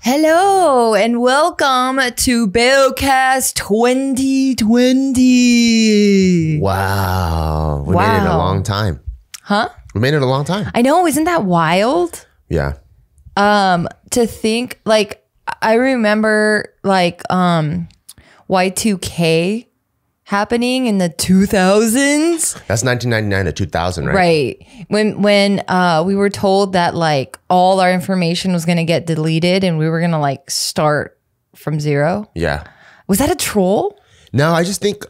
Hello and welcome to BeawCast 2020. Wow. We made it a long time. Huh? We made it a long time. I know, isn't that wild? Yeah. To think, like, I remember like Y2K happening in the 2000s. That's 1999 to 2000, right? Right. When we were told that like all our information was going to get deleted and we were going to like start from zero. Yeah. Was that a troll? No, I just think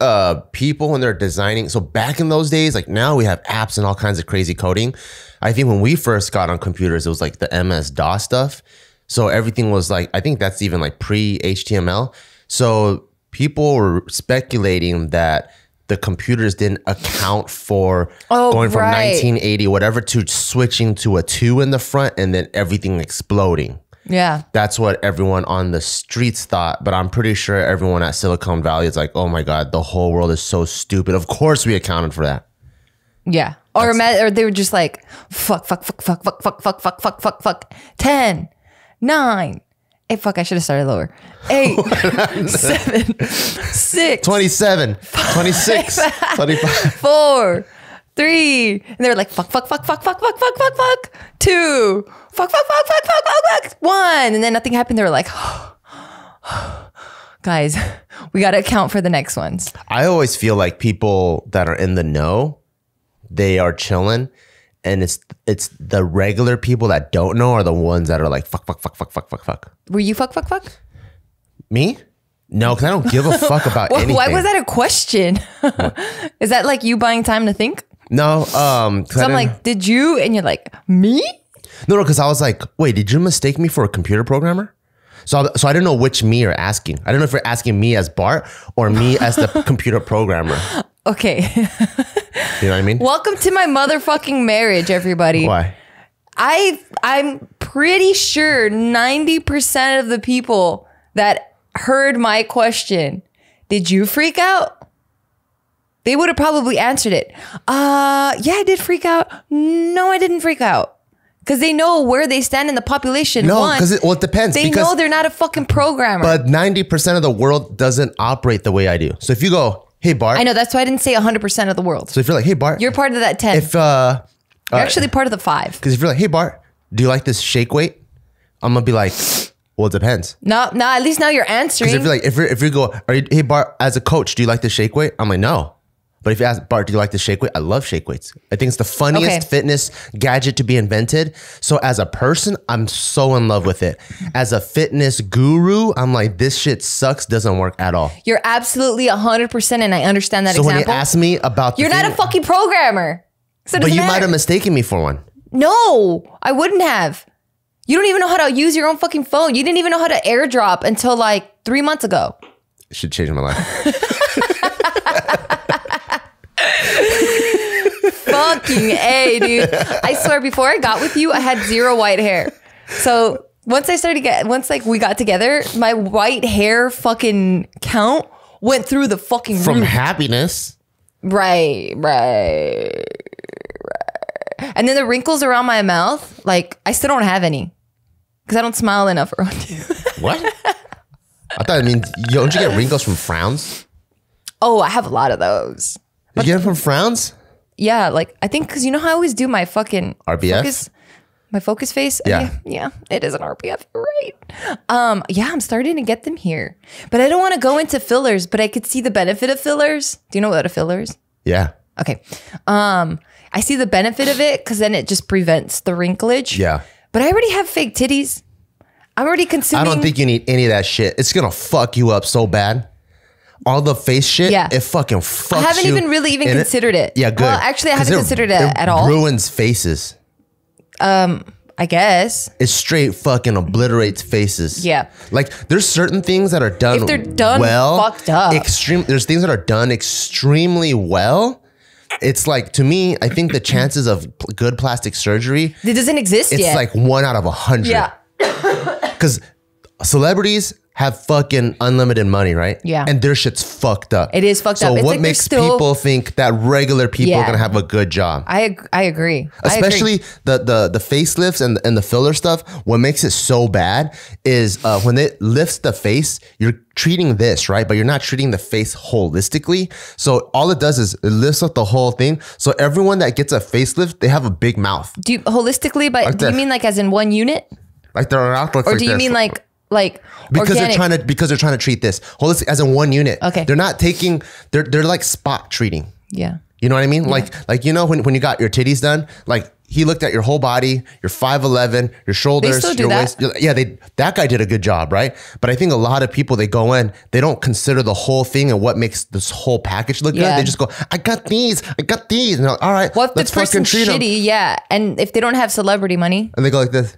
people when they're designing, so back in those days, like now we have apps and all kinds of crazy coding. I think when we first got on computers, it was like the MS-DOS stuff. So everything was like, I think that's even like pre-HTML. So people were speculating that the computers didn't account for going from 1980 whatever to switching to a 2 in the front and then everything exploding. Yeah. That's what everyone on the streets thought, but I'm pretty sure everyone at Silicon Valley is like, oh my God, the whole world is so stupid. Of course we accounted for that. Yeah. Or they were just like, fuck. 10, 9, 8, fuck, I should have started lower. 8, 7, 6, 27, 26, 25. 4, 3. And they were like, fuck. 2. Fuck. 1. And then nothing happened. They were like, guys, we got to account for the next ones. I always feel like people that are in the know, they are chilling. And it's the regular people that don't know are the ones that are like, fuck. Were you fuck? Me? No, because I don't give a fuck about anything. Why was that a question? Is that like you buying time to think? No. So I'm like, did you? And you're like, me? No, because I was like, wait, did you mistake me for a computer programmer? So I didn't know which me you're asking. I don't know if you're asking me as Bart or me as the computer programmer. Okay. You know what I mean? Welcome to my motherfucking marriage, everybody. Why? I'm pretty sure 90% of the people that heard my question, did you freak out? They would have probably answered it. Yeah, I did freak out. No, I didn't freak out. Because they know where they stand in the population. No, because it depends. They know they're not a fucking programmer. But 90% of the world doesn't operate the way I do. So if you go, hey, Bart. I know, that's why I didn't say 100% of the world. So if you're like, hey, Bart. You're part of that 10. If you're actually part of the 5. Because if you're like, hey, Bart, do you like this shake weight? I'm going to be like, well, it depends. No, at least now you're answering. Because if you go, hey, Bart, as a coach, do you like this shake weight? I'm like, no. But if you ask Bart, do you like the shake weight? I love shake weights. I think it's the funniest fitness gadget to be invented. So as a person, I'm so in love with it. As a fitness guru, I'm like, this shit sucks, doesn't work at all. You're absolutely 100%, and I understand that example. So when you ask me about you're not a fucking programmer. So but you might have mistaken me for one. No, I wouldn't have. You don't even know how to use your own fucking phone. You didn't even know how to airdrop until like 3 months ago. It should change my life. Fucking A, dude. I swear, before I got with you, I had 0 white hair. So once we got together, my white hair fucking count went through the fucking From roof. happiness. Right. And then the wrinkles around my mouth, like I still don't have any because I don't smile enough around you. What? I thought, don't you get wrinkles from frowns? Oh, I have a lot of those. You get them from frowns? Yeah, like I think because you know how I always do my fucking RBF? my focus face. Yeah, it is an RBF, right? Yeah, I'm starting to get them here, but I don't want to go into fillers. But I could see the benefit of fillers. Do you know what a filler is? Yeah. Okay. I see the benefit of it because then it just prevents the wrinklage. Yeah. But I already have fake titties. I'm already consuming. I don't think you need any of that shit. It's gonna fuck you up so bad. All the face shit, it fucking fucks you. I haven't even really considered it. Yeah, good. Well, actually, I haven't considered it at all. It ruins faces. I guess. It straight fucking obliterates faces. Yeah. Like, there's certain things that are done if they're done well. Fucked up. There's things that are done extremely well. It's like, to me, I think the chances of good plastic surgery. It doesn't exist yet. It's like 1 out of 100. Yeah. Because celebrities have fucking unlimited money, right? Yeah. And their shit's fucked up. It is fucked up. So It's what like makes they're still- people think that regular people are Yeah. gonna have a good job? I agree. Especially the facelifts and the filler stuff. What makes it so bad is when it lifts the face, you're treating this, right? But you're not treating the face holistically. So all it does is it lifts up the whole thing. So everyone that gets a facelift, they have a big mouth. Do you holistically, but Like do you this. mean like as in one unit? Like their mouth looks Or like do you this. mean like because organic? they're trying to treat this holistic as in one unit. Okay. They're not taking they're like spot treating. Yeah. You know what I mean? Like you know when you got your titties done, like he looked at your whole body, your 5'11", your shoulders, still do your that. waist. Yeah, that guy did a good job, right? But I think a lot of people, they go in, they don't consider the whole thing and what makes this whole package look good. Yeah. They just go, I got these, and they're like, all right, Well, if let's the fucking person's treat them. shitty, yeah, and if they don't have celebrity money, And they go like this.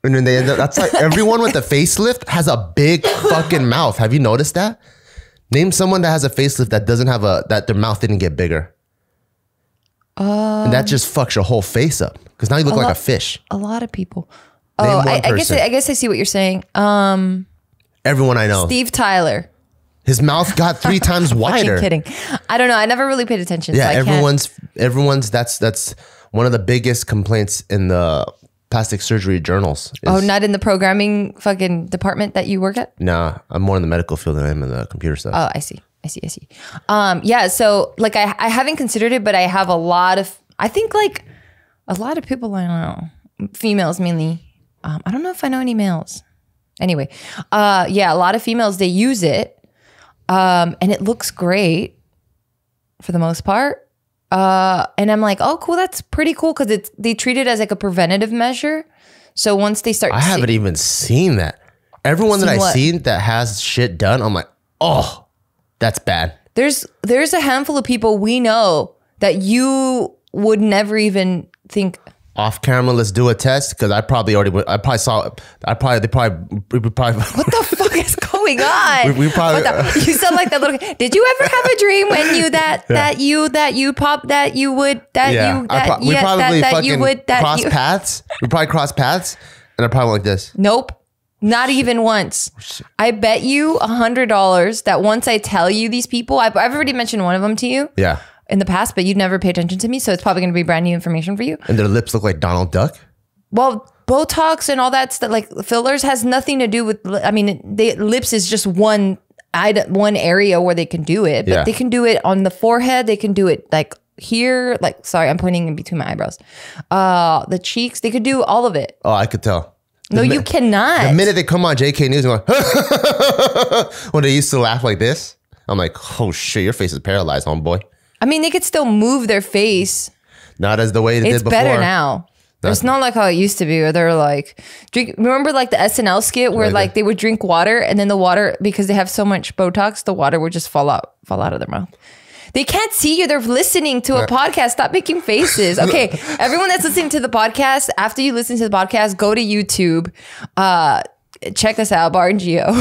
And then they end up, that's like everyone with a facelift has a big fucking mouth. Have you noticed that? Name someone that has a facelift that doesn't have that their mouth didn't get bigger. And that just fucks your whole face up. Because now you look like a fish. a lot of people. Name Oh, one I guess person. I guess I see what you're saying. Everyone I know. Steve Tyler. His mouth got 3 times wider. Kidding. I don't know. I never really paid attention. Yeah, so I everyone's that's one of the biggest complaints in the plastic surgery journals. Oh, not in the programming fucking department that you work at? Nah, I'm more in the medical field than I am in the computer stuff. Oh, I see. Yeah, so like I haven't considered it, but I have I think like a lot of people, I don't know, females mainly. I don't know if I know any males. Anyway, yeah, a lot of females, they use it. And it looks great for the most part. And I'm like, oh, cool. That's pretty cool. Cause they treat it as like a preventative measure. So once they start, I haven't even seen that. Everyone that I've what? seen that has shit done, I'm like, oh, that's bad. there's a handful of people we know that you would never even think. Off camera, let's do a test because I probably saw. What The fuck is going on? We probably- you sound like that little. Did you ever have a dream when you you cross paths. We probably cross paths, and I probably went like this. Nope. Not even once. I bet you $100 that once I tell you these people, I've already mentioned one of them to you Yeah, in the past, but you'd never pay attention to me. So it's probably going to be brand new information for you. and their lips look like Donald Duck. Well, Botox and all that stuff, like fillers, has nothing to do with, I mean, lips is just one area where they can do it, but Yeah. they can do it on the forehead. They can do it like here, like, sorry, I'm pointing in between my eyebrows. The cheeks, they could do all of it. Oh, I could tell. No, you cannot. The minute they come on JK News and go, when they used to laugh like this, I'm like, oh shit, your face is paralyzed, homeboy. I mean, they could still move their face. Not as the way they It's did before. better now. It's not like how it used to be where they're like, remember like the SNL skit where Right like they would drink water and then the water, because they have so much Botox, the water would just fall out of their mouth. They can't see you. They're listening to a podcast. Stop making faces. Okay. Everyone that's listening to the podcast, after you listen to the podcast, go to YouTube. Check us out, Bar and Geo.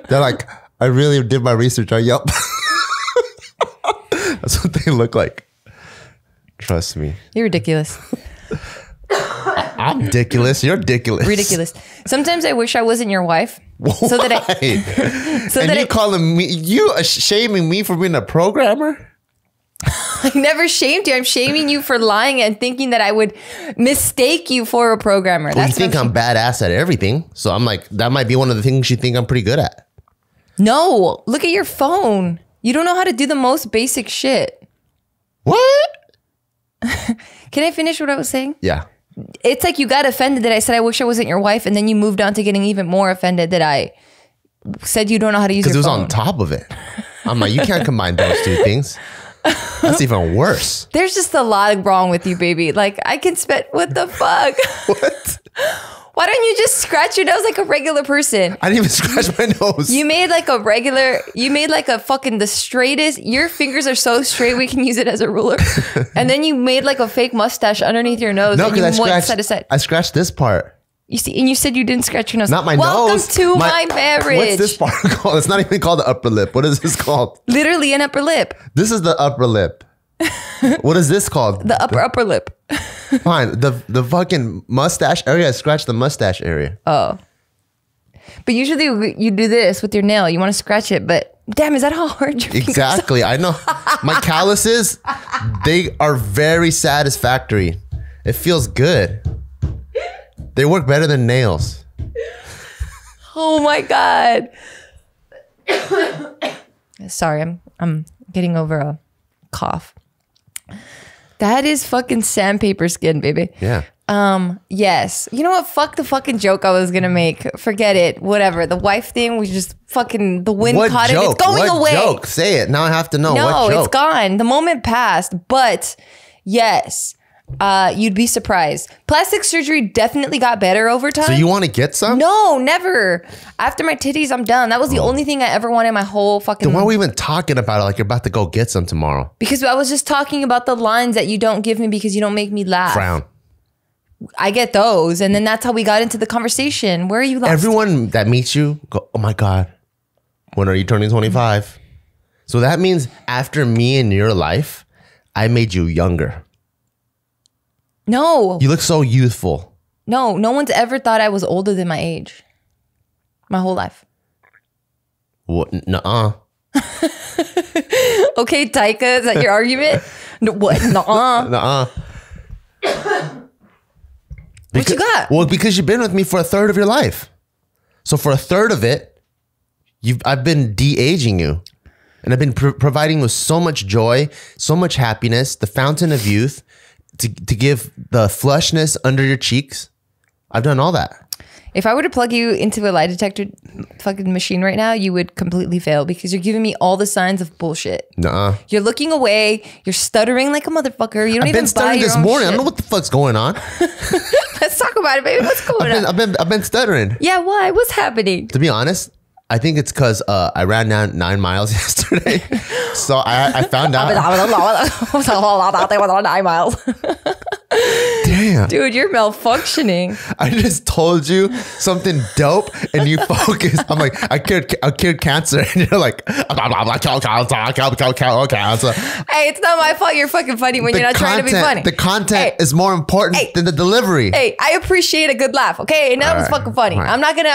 They're like, I really did my research on Yelp. That's what they look like. Trust me. You're ridiculous. I'm ridiculous. You're ridiculous. Ridiculous. Sometimes I wish I wasn't your wife. So that I calling me, you shaming me for being a programmer? I never shamed you. I'm shaming you for lying and thinking that I would mistake you for a programmer. Well, you think I'm badass at everything. So I'm like, that might be one of the things you think I'm pretty good at. No, look at your phone. You don't know how to do the most basic shit. What? Can I finish what I was saying? Yeah. It's like you got offended that I said I wish I wasn't your wife, and then you moved on to getting even more offended that I said you don't know how to use your phone. Because it was on top of it. I'm like, you can't combine those two things. That's even worse. There's just a lot wrong with you, baby. Like, I can spit. What the fuck? What? Why don't you just scratch your nose like a regular person? I didn't even scratch my nose. You made like a fucking the straightest. Your fingers are so straight we can use it as a ruler. And then you made like a fake mustache underneath your nose. No, and you because side to side. I scratched this part. You see, and you said you didn't scratch your nose. Not my Welcome nose. to my marriage. What's this part called? It's not even called the upper lip. What is this called? Literally an upper lip. This is the upper lip. What is this called? The upper lip. Fine. The fucking mustache area. I scratched the mustache area. Oh. But usually you do this with your nail. You want to scratch it, but damn, is that how hard your Exactly. I know. My calluses, they are very satisfactory. It feels good. They work better than nails. Oh my God. Sorry, I'm getting over a cough. That is fucking sandpaper skin, baby. Yeah. Yes. You know what? Fuck the fucking joke I was gonna make. Forget it. Whatever. The wife thing was just fucking, the wind caught it. It's going away. What joke? Say it. Now I have to know. No, what joke? It's gone. The moment passed. But yes, you'd be surprised. Plastic surgery definitely got better over time. So you want to get some? No, never. After my titties, I'm done. That was the only thing I ever wanted in my whole fucking... Then why are we even talking about it like you're about to go get some tomorrow? Because I was just talking about the lines that you don't give me because you don't make me laugh. Frown. I get those. And then that's how we got into the conversation. Where are you lost? Everyone that meets you go, oh my God, when are you turning 25? So that means after me in your life, I made you younger. No. You look so youthful. No one's ever thought I was older than my age. My whole life. What? Nuh-uh. Okay, Taika, is that your argument? No, what? Nuh-uh. Nuh-uh. What you got? Well, because you've been with me for a third of your life. So for a third of it, I've been de-aging you. And I've been providing with so much joy, so much happiness, the fountain of youth, to give the flushness under your cheeks. I've done all that. If I were to plug you into a lie detector fucking machine right now, you would completely fail because you're giving me all the signs of bullshit. Nuh-uh. You're looking away. You're stuttering like a motherfucker. You don't I've even been stuttering buy your this own morning. shit. I don't know what the fuck's going on. Let's talk about it, baby. What's going on? I've been stuttering. Yeah, why? What's happening? To be honest, I think it's because I ran down 9 miles yesterday. So I found out. 9 miles. Damn. Dude, you're malfunctioning. I just told you something dope and you focus. I'm like, I cured cancer. And you're like, cancer. Hey, it's not my fault you're fucking funny when you're not trying to be funny. The content is more important than the delivery. Hey, I appreciate a good laugh, okay? And that was fucking funny. Right. I'm not gonna.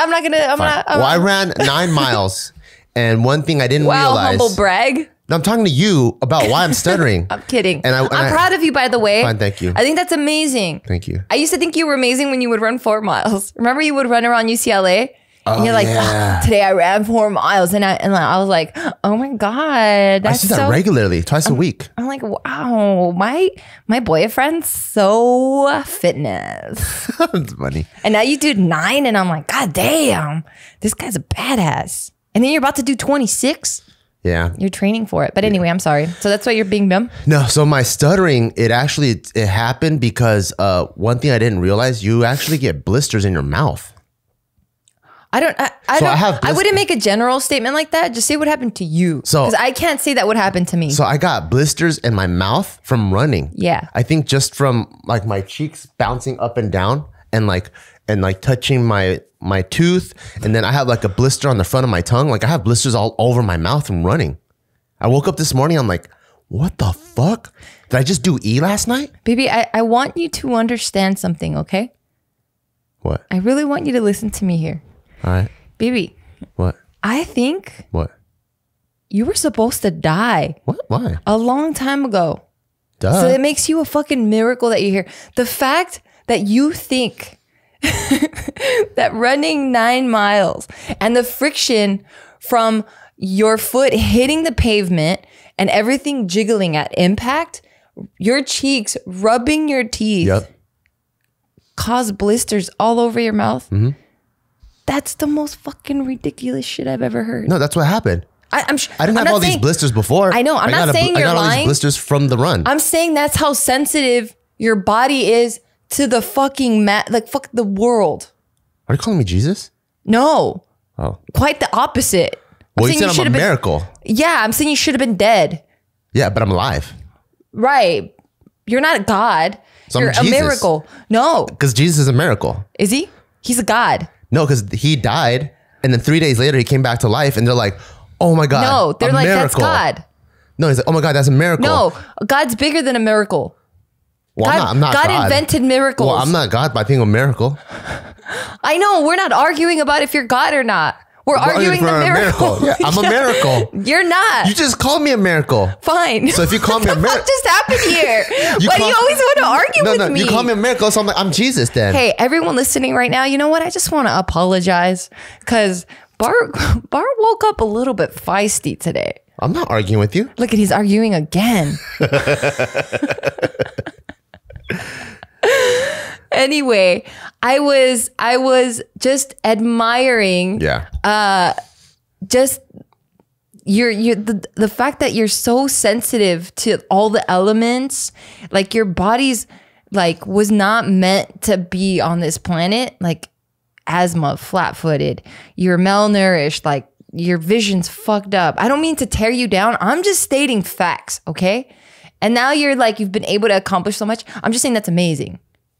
Well, I ran 9 miles. And one thing I didn't realize. Humble brag. No, I'm talking to you about why I'm stuttering. I'm kidding. And I'm proud of you, by the way. Fine, thank you. I think that's amazing. Thank you. I used to think you were amazing when you would run 4 miles. Remember you would run around UCLA? And you're like, yeah. Today I ran 4 miles. And I was like, oh my God. That's I see that regularly, twice a week. I'm like, wow, my boyfriend's so fitness. That's funny. And now you do 9 and I'm like, God damn, this guy's a badass. And then you're about to do 26. Yeah. You're training for it. But anyway, I'm sorry. So that's why you're being dumb? No, so my stuttering, it happened because one thing I didn't realize, you actually get blisters in your mouth. I wouldn't make a general statement like that. Just say what happened to you. Because I can't say that would happen to me. So I got blisters in my mouth from running. Yeah. I think just from like my cheeks bouncing up and down and like touching my tooth. And then I have like a blister on the front of my tongue. Like I have blisters all over my mouth from running. I woke up this morning. I'm like, what the fuck? Did I just do E last night? Baby, I want you to understand something, okay? What? I really want you to listen to me here. All right. Baby. What? I think. What? You were supposed to die. What? Why? A long time ago. Duh. So it makes you a fucking miracle that you're here. The fact that you think that running 9 miles and the friction from your foot hitting the pavement and everything jiggling at impact, your cheeks rubbing your teeth, cause blisters all over your mouth. Mm-hmm. That's the most fucking ridiculous shit I've ever heard. No, that's what happened. I'm sure. I didn't have all these blisters before. I know. I'm not saying you're lying. I got all these blisters from the run. I'm saying that's how sensitive your body is to the fucking like fuck the world. Are you calling me Jesus? No. Oh. Quite the opposite. Well, you said I'm a miracle. Yeah, I'm saying you should have been dead. Yeah, but I'm alive. Right. You're not a God. So you're a miracle. No. Because Jesus is a miracle. Is he? He's a God. No, because he died, and then 3 days later he came back to life, and they're like, "Oh my God!" No, they're like, miracle. "That's God." No, he's like, "Oh my God, that's a miracle." No, God's bigger than a miracle. Well, I'm not God invented miracles. Well, I'm not God by being a miracle. I know. We're not arguing about if you're God or not. We're arguing the miracle. Yeah, I'm a miracle. You're not. You just called me a miracle. Fine. So if you call me a miracle, what just happened here? Why do you always want to argue with me? You call me a miracle, so I'm Jesus then. Hey, everyone listening right now, you know what? I just want to apologize because Bart woke up a little bit feisty today. I'm not arguing with you. Look at, he's arguing again. Anyway, I was just admiring. Yeah. Just the fact that you're so sensitive to all the elements, like your body's like was not meant to be on this planet. Like asthma, flat-footed, you're malnourished, like your vision's fucked up. I don't mean to tear you down. I'm just stating facts, okay? And now you're like, you've been able to accomplish so much. I'm just saying that's amazing.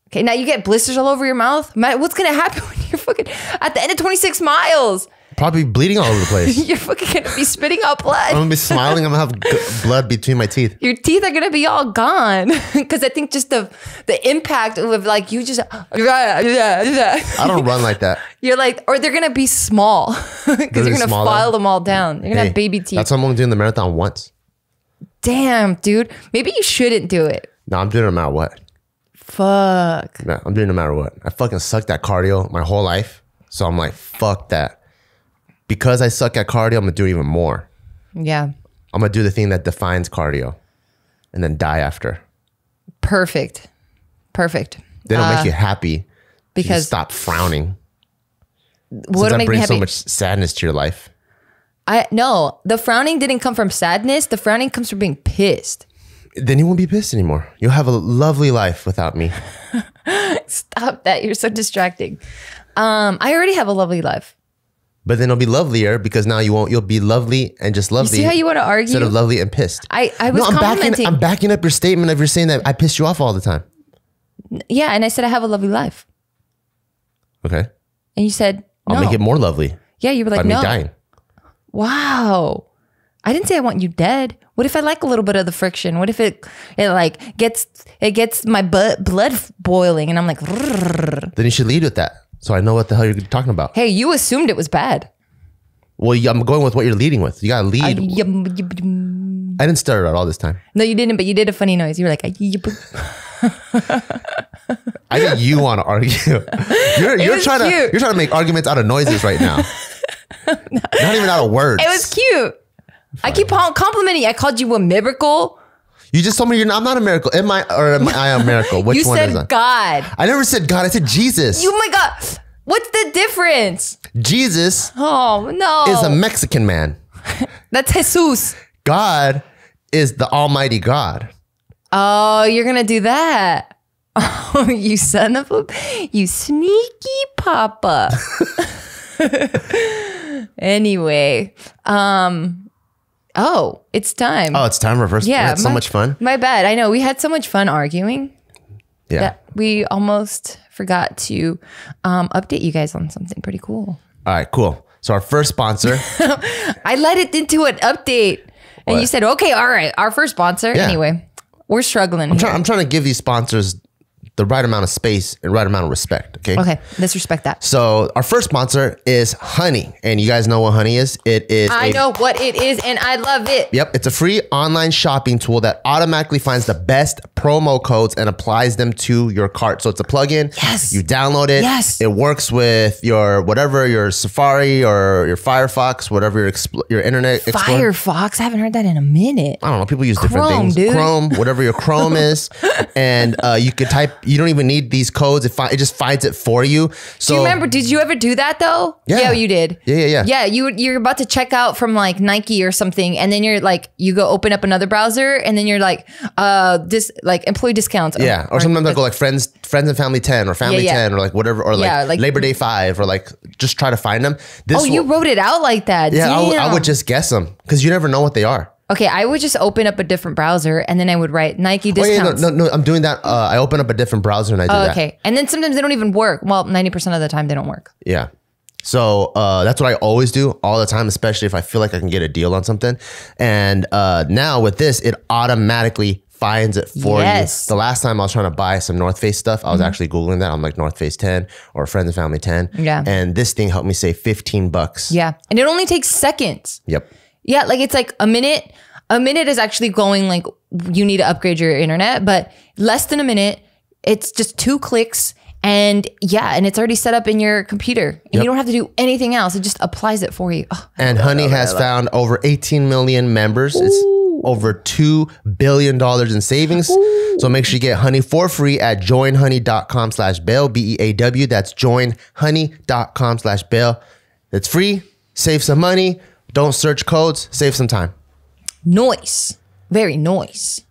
Okay, now you get blisters all over your mouth. What's gonna happen when you're fucking at the end of 26 miles? Probably bleeding all over the place. You're fucking gonna be spitting out blood. I'm gonna be smiling. I'm gonna have blood between my teeth. Your teeth are gonna be all gone because I think just the impact of like you just. I don't run like that. You're like, or they're gonna be small because you're gonna file them all down. You're gonna have baby teeth. That's why I'm only doing the marathon once. Damn, dude. Maybe you shouldn't do it. No, I'm doing it no matter what. Fuck. No, I'm doing it no matter what. I fucking sucked at cardio my whole life. So I'm like, fuck that. Because I suck at cardio, I'm gonna do even more. Yeah. I'm gonna do the thing that defines cardio and then die after. Perfect. Perfect. They don't make you happy because you stop frowning. What that make me brings happy? so much sadness to your life. No, the frowning didn't come from sadness. The frowning comes from being pissed. Then you won't be pissed anymore. You'll have a lovely life without me. Stop that. You're so distracting. I already have a lovely life. But then it'll be lovelier because now you'll be lovely and just lovely. You see how you want to argue? Instead of lovely and pissed. I was complimenting. I'm backing up your statement of you're saying that I pissed you off all the time. Yeah, and I said I have a lovely life. Okay. And you said no. I'll make it more lovely. Yeah, you were like, by no. me dying. Wow. I didn't say I want you dead. What if I like a little bit of the friction? What if it like gets my blood boiling and I'm like, rrr. Then you should lead with that. So I know what the hell you're talking about. Hey, you assumed it was bad. Well, I'm going with what you're leading with. You got to lead. I didn't start it out all this time. No, you didn't, but you did a funny noise. You were like, I think you want to argue. You're trying to make arguments out of noises right now. Not even out of words. It was cute. Fine. I keep complimenting you. I called you a miracle. You just told me am I a miracle? Am I a miracle? Which one is that? You said God. I never said God. I said Jesus. Oh my God. What's the difference? Jesus is a Mexican man. That's Jesus. God is the Almighty God. Oh, you're going to do that. Oh, you son of a... You sneaky papa. Anyway. Oh, it's time. Oh, it's time for first. Yeah, we had so much fun. My bad. I know we had so much fun arguing. Yeah, that we almost forgot to update you guys on something pretty cool. All right, cool. So our first sponsor. I led it into an update, and you said, "Okay, all right." Our first sponsor. Yeah. Anyway, we're struggling. I'm trying to give these sponsors the right amount of space and right amount of respect. Okay. Okay. Let's respect that. So our first sponsor is Honey. And you guys know what Honey is? It is. I know what it is and I love it. Yep. It's a free online shopping tool that automatically finds the best promo codes and applies them to your cart. So it's a plugin. Yes. You download it. Yes. It works with your Safari or your Firefox, whatever your Internet Explorer. Firefox? I haven't heard that in a minute. I don't know. People use different things. Dude. Chrome, whatever your Chrome is. And you could type. You don't even need these codes. It just finds it for you. So do you remember? Did you ever do that though? Yeah, you did. Yeah. Yeah, you're about to check out from like Nike or something, and then you're like, you go open up another browser, and then you're like, this like employee discounts. Yeah, or sometimes I go like friends and family 10 or family 10 or like whatever, or like Labor Day 5 or like just try to find them. You wrote it out like that. Yeah, I would just guess them because you never know what they are. Okay, I would just open up a different browser and then I would write Nike discounts. No, I'm doing that. I open up a different browser and I do that. Okay, and then sometimes they don't even work. Well, 90% of the time they don't work. Yeah. So that's what I always do all the time, especially if I feel like I can get a deal on something. And now with this, it automatically finds it for Yes. you. The last time I was trying to buy some North Face stuff, I was actually Googling that. I'm like North Face 10 or Friends and Family 10. Yeah. And this thing helped me save $15. Yeah. And it only takes seconds. Yep. Yeah. Like it's like a minute. A minute is actually going like you need to upgrade your internet, but less than a minute. It's just 2 clicks. And yeah, and it's already set up in your computer. And you don't have to do anything else. It just applies it for you. Oh, And Honey has found over 18 million members. It's over $2 billion in savings. So make sure you get Honey for free at joinhoney.com/bail, BEAW. That's joinhoney.com/bail. It's free. Save some money. Don't search codes. Save some time. Noise. Very noise.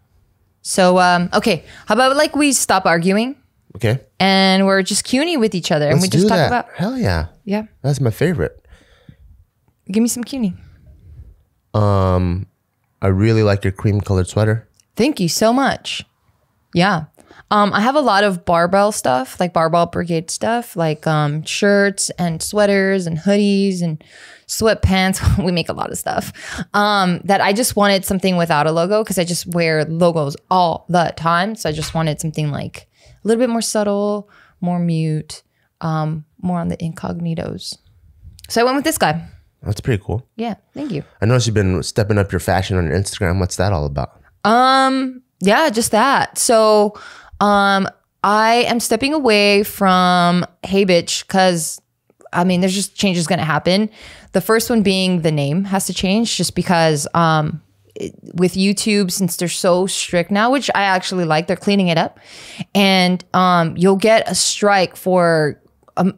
So, okay. How about like we stop arguing Okay. and we're just CUNY with each other and we Let's just do talk that. about, Hell yeah. yeah. That's my favorite. Give me some CUNY. I really like your cream colored sweater. Thank you so much. Yeah. I have a lot of Barbell stuff, like Barbell Brigade stuff, like shirts and sweaters and hoodies and sweatpants. We make a lot of stuff that I just wanted something without a logo because I just wear logos all the time. So I just wanted something like a little bit more subtle, more mute, more on the incognitos. So I went with this guy. That's pretty cool. Yeah, thank you. I noticed you've been stepping up your fashion on your Instagram. What's that all about? Yeah, just that. So I am stepping away from Hey Bitch because I mean there's just changes gonna happen. The first one being the name has to change just because with YouTube, since they're so strict now, which I actually like, they're cleaning it up. And you'll get a strike for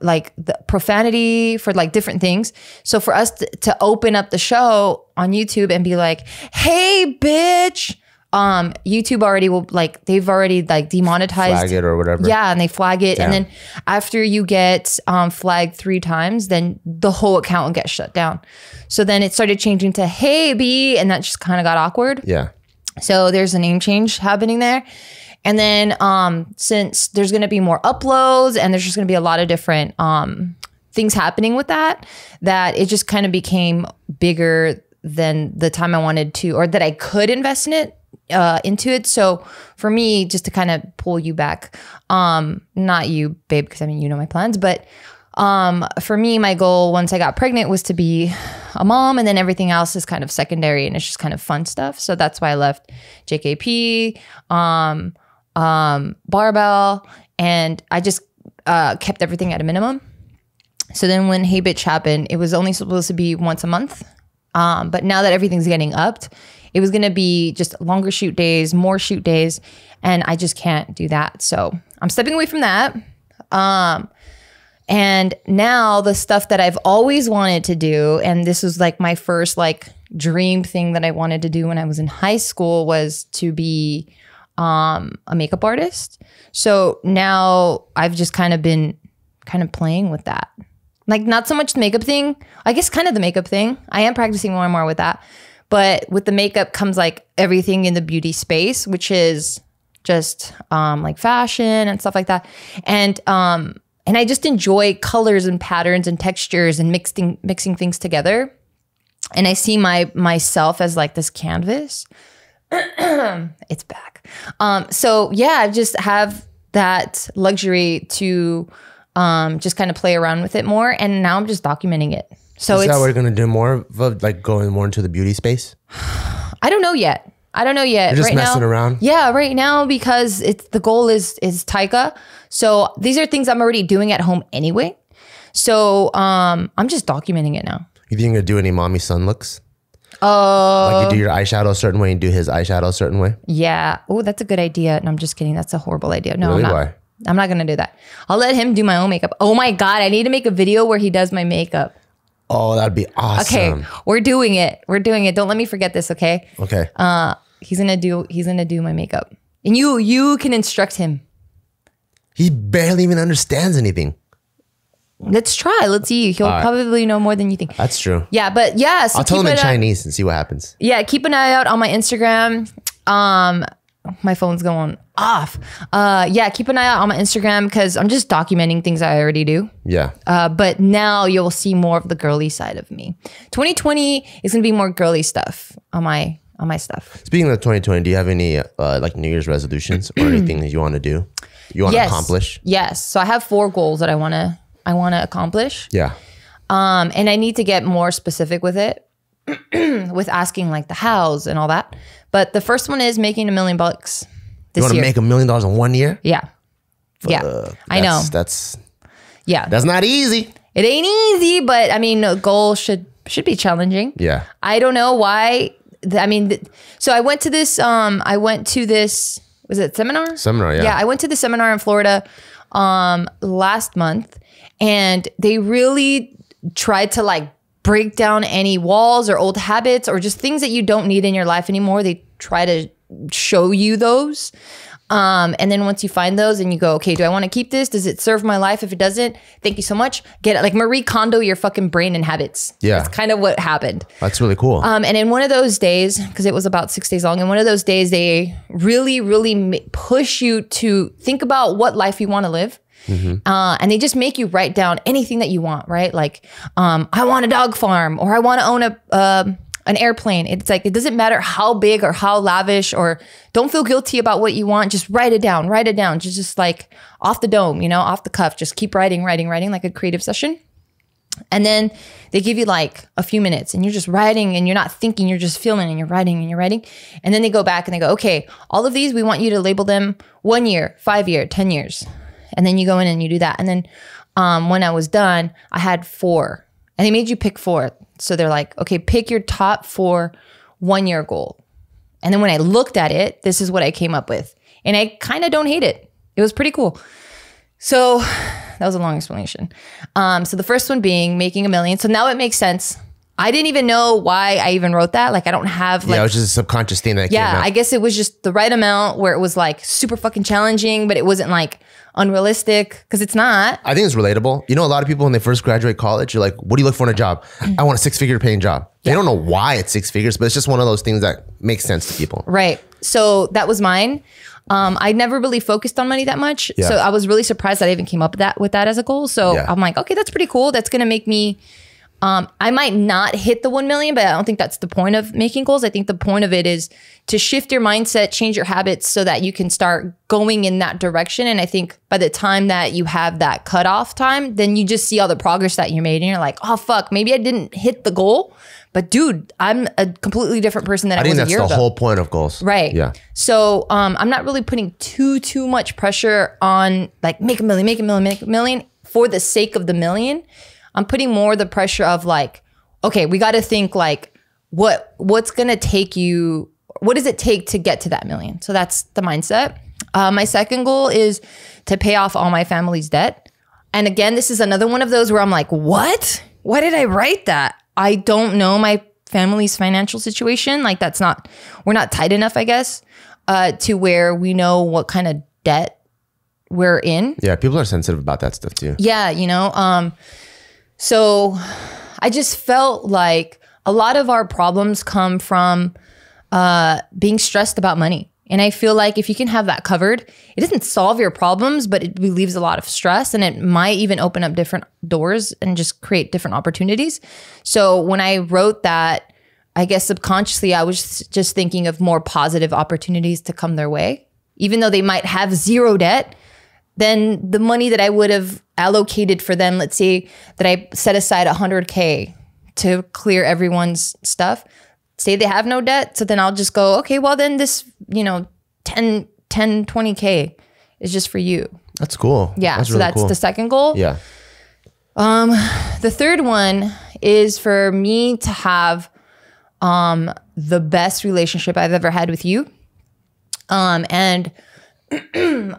like the profanity, for like different things. So for us to open up the show on YouTube and be like, hey bitch, YouTube already will like, they've already like demonetized. Flag it or whatever. Yeah, and they flag it. Damn. And then after you get flagged 3 times, then the whole account will get shut down. So then it started changing to hey B, and that just kind of got awkward. Yeah. So there's a name change happening there. And then since there's going to be more uploads and there's just going to be a lot of different things happening with that it just kind of became bigger than the time I wanted to, or that I could invest in it, into it. So for me, just to kind of pull you back, not you, babe, because I mean, you know my plans, but for me, my goal once I got pregnant was to be a mom, and then everything else is kind of secondary and it's just kind of fun stuff. So that's why I left JKP, Barbell, and I just kept everything at a minimum. So then when Hey Bitch happened, it was only supposed to be once a month. But now that everything's getting upped, it was going to be just longer shoot days, more shoot days, and I just can't do that. So I'm stepping away from that. And now the stuff that I've always wanted to do, and this was like my first like dream thing that I wanted to do when I was in high school, was to be a makeup artist. So now I've just kind of been kind of playing with that. Like not so much the makeup thing, I guess kind of the makeup thing. I am practicing more and more with that. But with the makeup comes like everything in the beauty space, which is just like fashion and stuff like that. And I just enjoy colors and patterns and textures and mixing things together. And I see myself as like this canvas. It's back. So yeah, I just have that luxury to just kind of play around with it more. And now I'm just documenting it. So is that what we're going to do more of, like going more into the beauty space? I don't know yet. You're just messing around? Yeah, right now, because the goal is Taika. So these are things I'm already doing at home anyway. So I'm just documenting it now. You think you're going to do any mommy son looks? Like you do your eyeshadow a certain way and do his eyeshadow a certain way? Yeah. Oh, that's a good idea. No, I'm just kidding. That's a horrible idea. No, Really? I'm not. Why? I'm not going to do that. I'll let him do my own makeup. Oh my God. I need to make a video where he does my makeup. Oh, that'd be awesome. Okay. We're doing it. Don't let me forget this. Okay. Okay. He's going to do my makeup, and you can instruct him. He barely even understands anything. Let's try. Let's see. He'll probably know more than you think. That's true. Yeah, but yeah. So I'll tell him in Chinese and see what happens. Yeah, keep an eye out on my Instagram. My phone's going off. Yeah, keep an eye out on my Instagram because I'm just documenting things I already do. Yeah. But now you'll see more of the girly side of me. 2020 is gonna be more girly stuff on my on my stuff. Speaking of 2020, do you have any like New Year's resolutions or anything that you want to do? You want to accomplish? Yes. So I have 4 goals that I want to accomplish. Yeah. And I need to get more specific with it, with asking like the hows and all that. But the first one is making $1 million this year. You want to make $1 million in 1 year? Yeah. I know. That's not easy. It ain't easy, but I mean, a goal should be challenging. Yeah. I don't know why. So I went to this, was it seminar? Seminar, yeah. Yeah, I went to the seminar in Florida last month, and they really tried to like break down any walls or old habits or just things that you don't need in your life anymore. They try to show you those. And then once you find those and you go, okay, do I want to keep this? Does it serve my life? If it doesn't, thank you so much. Get it. Like Marie Kondo your fucking brain and habits. Yeah. That's kind of what happened. That's really cool. And in one of those days, because it was about 6 days long, in one of those days, they really, really push you to think about what life you want to live. And they just make you write down anything that you want, right? Like, I want a dog farm, or I want to own an airplane. It's like, it doesn't matter how big or how lavish, or don't feel guilty about what you want. Just write it down, just like off the dome, off the cuff, just keep writing like a creative session. And then they give you like a few minutes and you're just writing and you're not thinking, you're just feeling and you're writing and you're writing. And then they go back and they go, okay, all of these, we want you to label them 1 year, 5 year, 10 years. And then you go in and you do that. And then when I was done, I had 4. And they made you pick 4. So they're like, okay, pick your top 4 1-year goal. And then when I looked at it, this is what I came up with. And I kind of don't hate it. It was pretty cool. So that was a long explanation. So the first one being making $1 million. So now it makes sense. I didn't even know why I even wrote that. Like, I don't have like... Yeah, it was just a subconscious thing that came out. I guess it was just the right amount where it was like super fucking challenging, but it wasn't like unrealistic, because it's not. I think it's relatable. A lot of people when they first graduate college, you're like, what do you look for in a job? I want a 6-figure paying job. They don't know why it's 6 figures, but it's just one of those things that makes sense to people. Right. So that was mine. I never really focused on money that much. Yeah. So I was really surprised that I even came up with that as a goal. So I'm like, okay, that's pretty cool. That's going to make me... I might not hit the 1 million, but I don't think that's the point of making goals. I think the point of it is to shift your mindset, change your habits so that you can start going in that direction. And I think by the time that you have that cutoff time, then you just see all the progress that you made and you're like, oh, fuck, maybe I didn't hit the goal, but dude, I'm a completely different person than I was a year ago. I think that's the whole point of goals. Right. Yeah. So I'm not really putting too much pressure on like make $1 million for the sake of the million. I'm putting more the pressure of like, okay, we got to think like what's going to take you, what does it take to get to that $1 million? So that's the mindset. My second goal is to pay off all my family's debt. And again, this is another one of those where I'm like, what? Why did I write that? I don't know my family's financial situation. Like we're not tight enough, I guess, to where we know what kind of debt we're in. Yeah, people are sensitive about that stuff too. Yeah, so I just felt like a lot of our problems come from being stressed about money. And I feel like if you can have that covered, it doesn't solve your problems, but it relieves a lot of stress, and it might even open up different doors and just create different opportunities. So when I wrote that, I guess subconsciously, I was just thinking of more positive opportunities to come their way. Even though they might have 0 debt, then the money that I would have allocated for them, let's say that I set aside $100K to clear everyone's stuff, say they have no debt. So then I'll just go, okay, well then this, 20K is just for you. That's cool. Yeah. That's so really that's cool. the second goal. Yeah. The third one is for me to have the best relationship I've ever had with you. And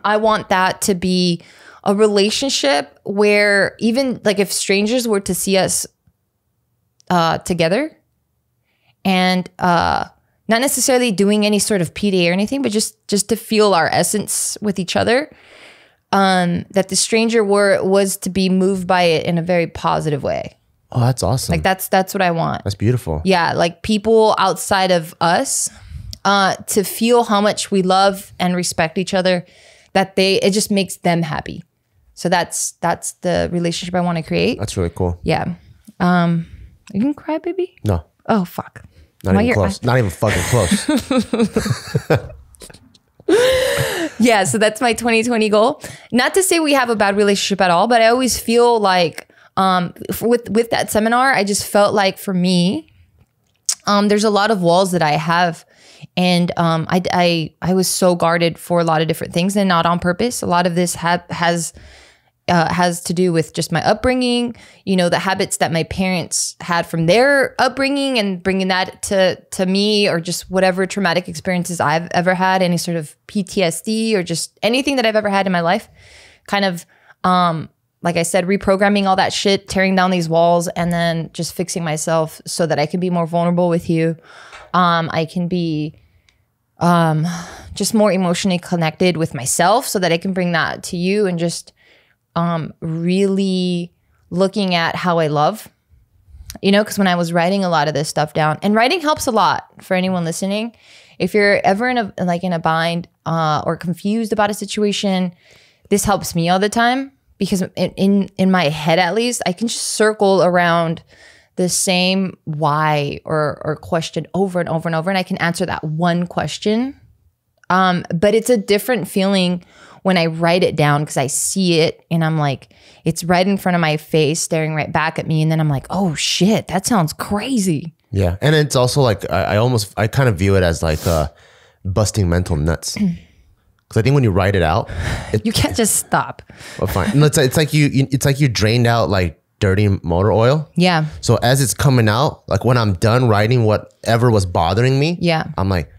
I want that to be a relationship where even like if strangers were to see us together and not necessarily doing any sort of PDA or anything, but just to feel our essence with each other, that the stranger was to be moved by it in a very positive way. Oh, that's awesome. Like that's what I want. That's beautiful. Yeah, like people outside of us to feel how much we love and respect each other, that it just makes them happy. So that's the relationship I want to create. That's really cool. Yeah. You can cry, baby? No. Oh, fuck. Not even close. Not even fucking close. Yeah, so that's my 2020 goal. Not to say we have a bad relationship at all, but I always feel like with that seminar, I just felt like for me, there's a lot of walls that I have, and I was so guarded for a lot of different things, and not on purpose. A lot of this has to do with just my upbringing, you know, the habits that my parents had from their upbringing and bringing that to me, or just whatever traumatic experiences I've ever had, any sort of PTSD or just anything that I've ever had in my life. Kind of, like I said, reprogramming all that shit, tearing down these walls, and then just fixing myself so that I can be more vulnerable with you. I can be just more emotionally connected with myself so that I can bring that to you, and just really looking at how I love, you know, because when I was writing a lot of this stuff down, and writing helps a lot for anyone listening. If you're ever in a bind or confused about a situation, this helps me all the time, because in my head, at least, I can just circle around the same why or question over and over and over, and I can answer that one question. But it's a different feeling when I write it down, because I see it and I'm like, it's right in front of my face, staring right back at me. And then I'm like, oh shit, that sounds crazy. Yeah. And it's also like, I kind of view it as like busting mental nuts. Because I think when you write it out, you can't just stop. Well, fine. No, it's like you drained out like dirty motor oil. Yeah. So as it's coming out, like when I'm done writing whatever was bothering me, yeah, I'm like,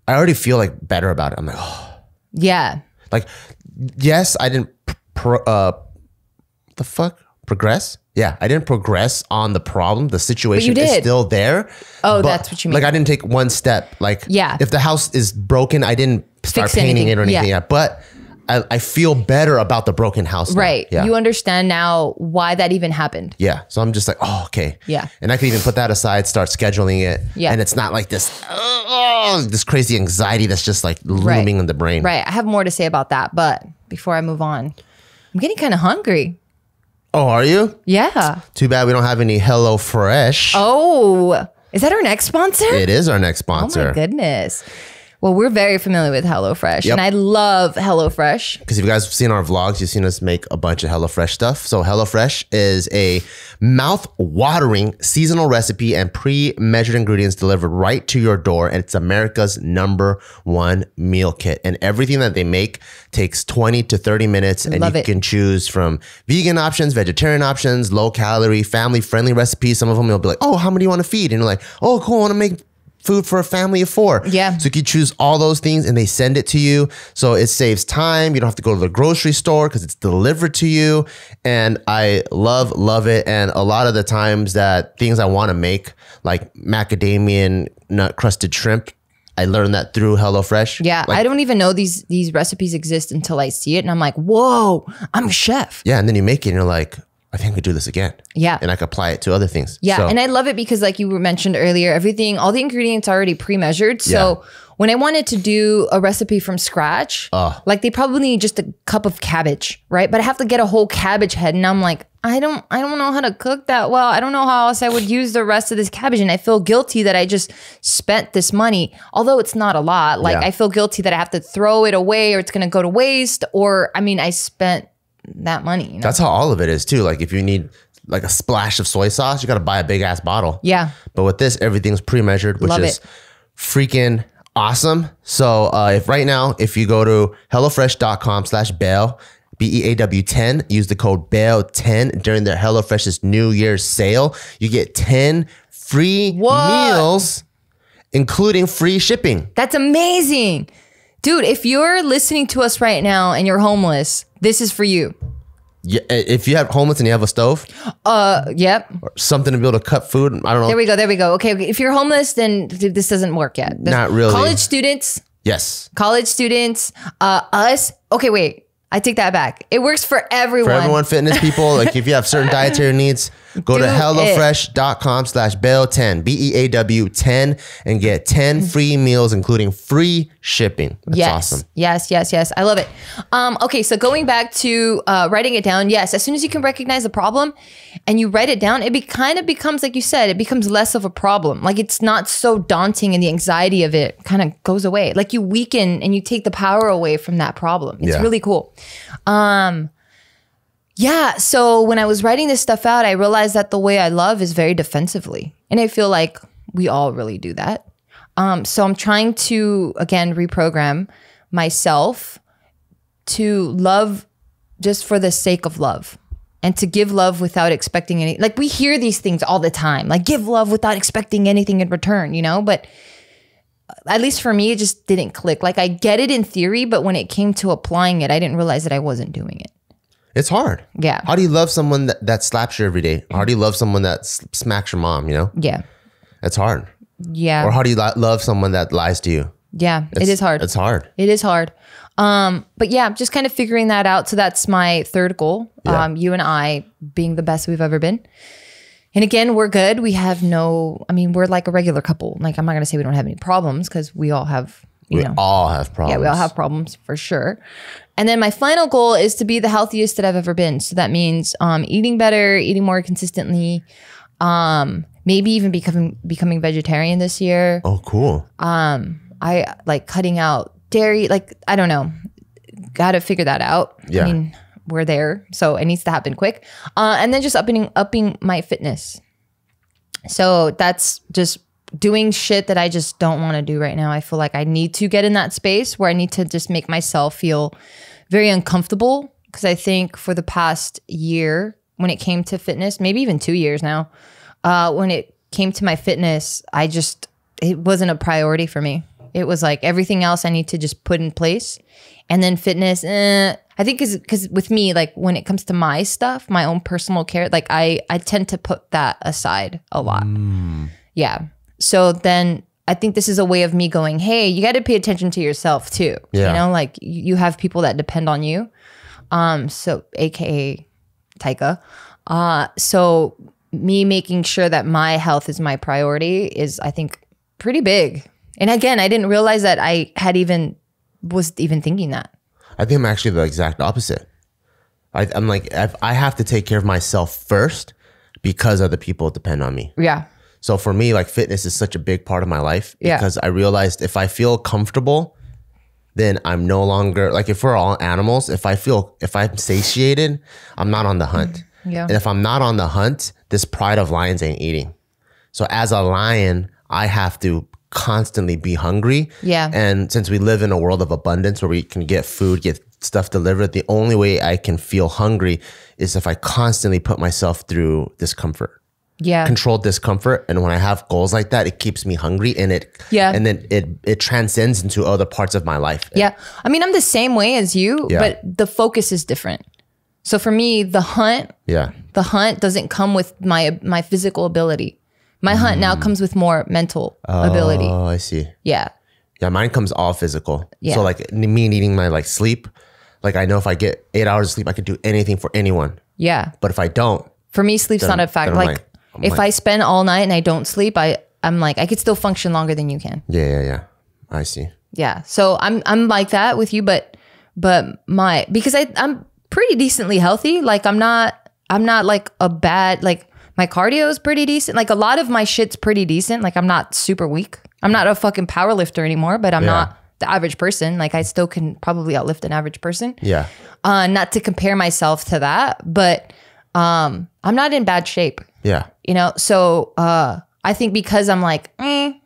I already feel like better about it. I'm like, oh. Yeah. Like, yes, I didn't progress. Yeah, I didn't progress on the problem. The situation is still there. Oh, that's what you mean. Like, I didn't take one step. Like, yeah, if the house is broken, I didn't start painting it or anything yet. But I feel better about the broken house now. Right. Yeah. You understand now why that even happened. Yeah. So I'm just like, oh, okay. Yeah. And I can even put that aside, start scheduling it. Yeah. And it's not like this, this crazy anxiety that's just like looming in the brain. Right. I have more to say about that. But before I move on, I'm getting kind of hungry. Oh, are you? Yeah. Too bad we don't have any Hellofresh. Oh, is that our next sponsor? It is our next sponsor. Oh my goodness. Well, we're very familiar with Hellofresh, and I love Hellofresh. Because if you guys have seen our vlogs, you've seen us make a bunch of Hellofresh stuff. So Hellofresh is a mouth-watering seasonal recipe and pre-measured ingredients delivered right to your door, and it's America's #1 meal kit. And everything that they make takes 20 to 30 minutes, and you can choose from vegan options, vegetarian options, low-calorie, family-friendly recipes. Some of them you'll be like, oh, how many do you want to feed? And you're like, oh, cool, I want to make food for a family of 4. Yeah. So you can choose all those things and they send it to you. So it saves time. You don't have to go to the grocery store because it's delivered to you. And I love it. And a lot of the times that things I want to make, like macadamia nut crusted shrimp, I learned that through Hellofresh. Yeah. Like, I don't even know these recipes exist until I see it. And I'm like, whoa, I'm a chef. Yeah. And then you make it and you're like, I think I could do this again. Yeah. And I could apply it to other things. Yeah. So, and I love it because like you mentioned earlier, all the ingredients are already pre-measured. So when I wanted to do a recipe from scratch, like they probably need just a cup of cabbage, right? But I have to get a whole cabbage head. And I'm like, I don't know how to cook that well. I don't know how else I would use the rest of this cabbage. And I feel guilty that I just spent this money, although it's not a lot. Like I feel guilty that I have to throw it away or it's going to go to waste. Or, I mean, I spent that money. You know? That's how all of it is too. Like if you need like a splash of soy sauce, you got to buy a big ass bottle. Yeah. But with this, everything's pre-measured, which is freaking awesome. So if you go to hellofresh.com/Beaw, BEAW10, use the code BEAW10 during their HelloFresh's New Year's sale, you get 10 free meals, including free shipping. That's amazing. Dude, if you're listening to us right now and you're homeless, this is for you. Yeah, if you have homeless and you have a stove, yep, or something to be able to cut food. I don't know. There we go. Okay, if you're homeless, then this doesn't work yet. Not really. College students, yes. College students, us. Okay, wait. I take that back. It works for everyone. For everyone, fitness people. Like if you have certain dietary needs, Go to Do it. hellofresh.com/Beaw10, BEAW10, and get 10 free meals, including free shipping. That's awesome. Yes. I love it. Okay, so going back to writing it down. Yes, as soon as you can recognize the problem and you write it down, it kind of becomes, like you said, it becomes less of a problem. Like it's not so daunting, and the anxiety of it kind of goes away. Like you weaken and you take the power away from that problem. It's really cool. Yeah, so when I was writing this stuff out, I realized that the way I love is very defensively. And I feel like we all really do that. So I'm trying to, again, reprogram myself to love just for the sake of love, and to give love without expecting any, like we hear these things all the time, like give love without expecting anything in return, you know? But at least for me, it just didn't click. Like I get it in theory, but when it came to applying it, I didn't realize that I wasn't doing it. It's hard. Yeah. How do you love someone that slaps you every day? How do you love someone that smacks your mom, you know? Yeah. It's hard. Yeah. Or how do you love someone that lies to you? Yeah, it is hard. It's hard. It is hard. But yeah, just kind of figuring that out. So that's my third goal. Yeah. You and I being the best we've ever been. And again, we're good. We have we're like a regular couple. Like I'm not going to say we don't have any problems, because we all have, we all have problems. Yeah, we all have problems for sure. And then my final goal is to be the healthiest that I've ever been. So that means eating better, eating more consistently, maybe even becoming vegetarian this year. Oh, cool. I like cutting out dairy. Like, I don't know. Got to figure that out. Yeah. I mean, we're there. So it needs to happen quick. And then just upping my fitness. So that's just doing shit that I just don't want to do right now. I feel like I need to get in that space where I need to just make myself feel very uncomfortable. Because I think for the past year, when it came to fitness, maybe even 2 years now, when it came to my fitness, it wasn't a priority for me. It was like everything else I need to just put in place. And then fitness, I think because with me, like when it comes to my stuff, my own personal care, like I tend to put that aside a lot. Yeah. So then I think this is a way of me going, hey, you got to pay attention to yourself too. Yeah. You know, like you have people that depend on you. So AKA Taika. So me making sure that my health is my priority is, I think, pretty big. And again, I didn't realize that I was even thinking that. I think I'm actually the exact opposite. I'm like, I have to take care of myself first because other people depend on me. Yeah. So for me, like fitness is such a big part of my life because Yeah. I realized if I feel comfortable, then I'm no longer, like if we're all animals, if I'm satiated, I'm not on the hunt. Yeah. And if I'm not on the hunt, this pride of lions ain't eating. So as a lion, I have to constantly be hungry. Yeah. And since we live in a world of abundance where we can get food, get stuff delivered, the only way I can feel hungry is if I constantly put myself through discomfort. Yeah. Controlled discomfort. And when I have goals like that, it keeps me hungry, and and then it transcends into other parts of my life. Yeah. I mean, I'm the same way as you, but the focus is different. So for me, the hunt doesn't come with my physical ability. My hunt now comes with more mental ability. Oh, I see. Yeah. Yeah, mine comes all physical. Yeah. So like me needing my like sleep, like I know if I get 8 hours of sleep, I can do anything for anyone. Yeah. But if I don't, For me, sleep's not a fact. Like if I spend all night and I don't sleep, I'm like, I could still function longer than you can. Yeah. I see. Yeah. So I'm like that with you, but because I'm pretty decently healthy. Like I'm not like a bad, like my cardio is pretty decent. Like a lot of my shit's pretty decent. Like I'm not super weak. I'm not a fucking power lifter anymore, but I'm not the average person. Like I still can probably outlift an average person. Yeah. Not to compare myself to that, but I'm not in bad shape. Yeah. You know, so I think because I'm like, I'm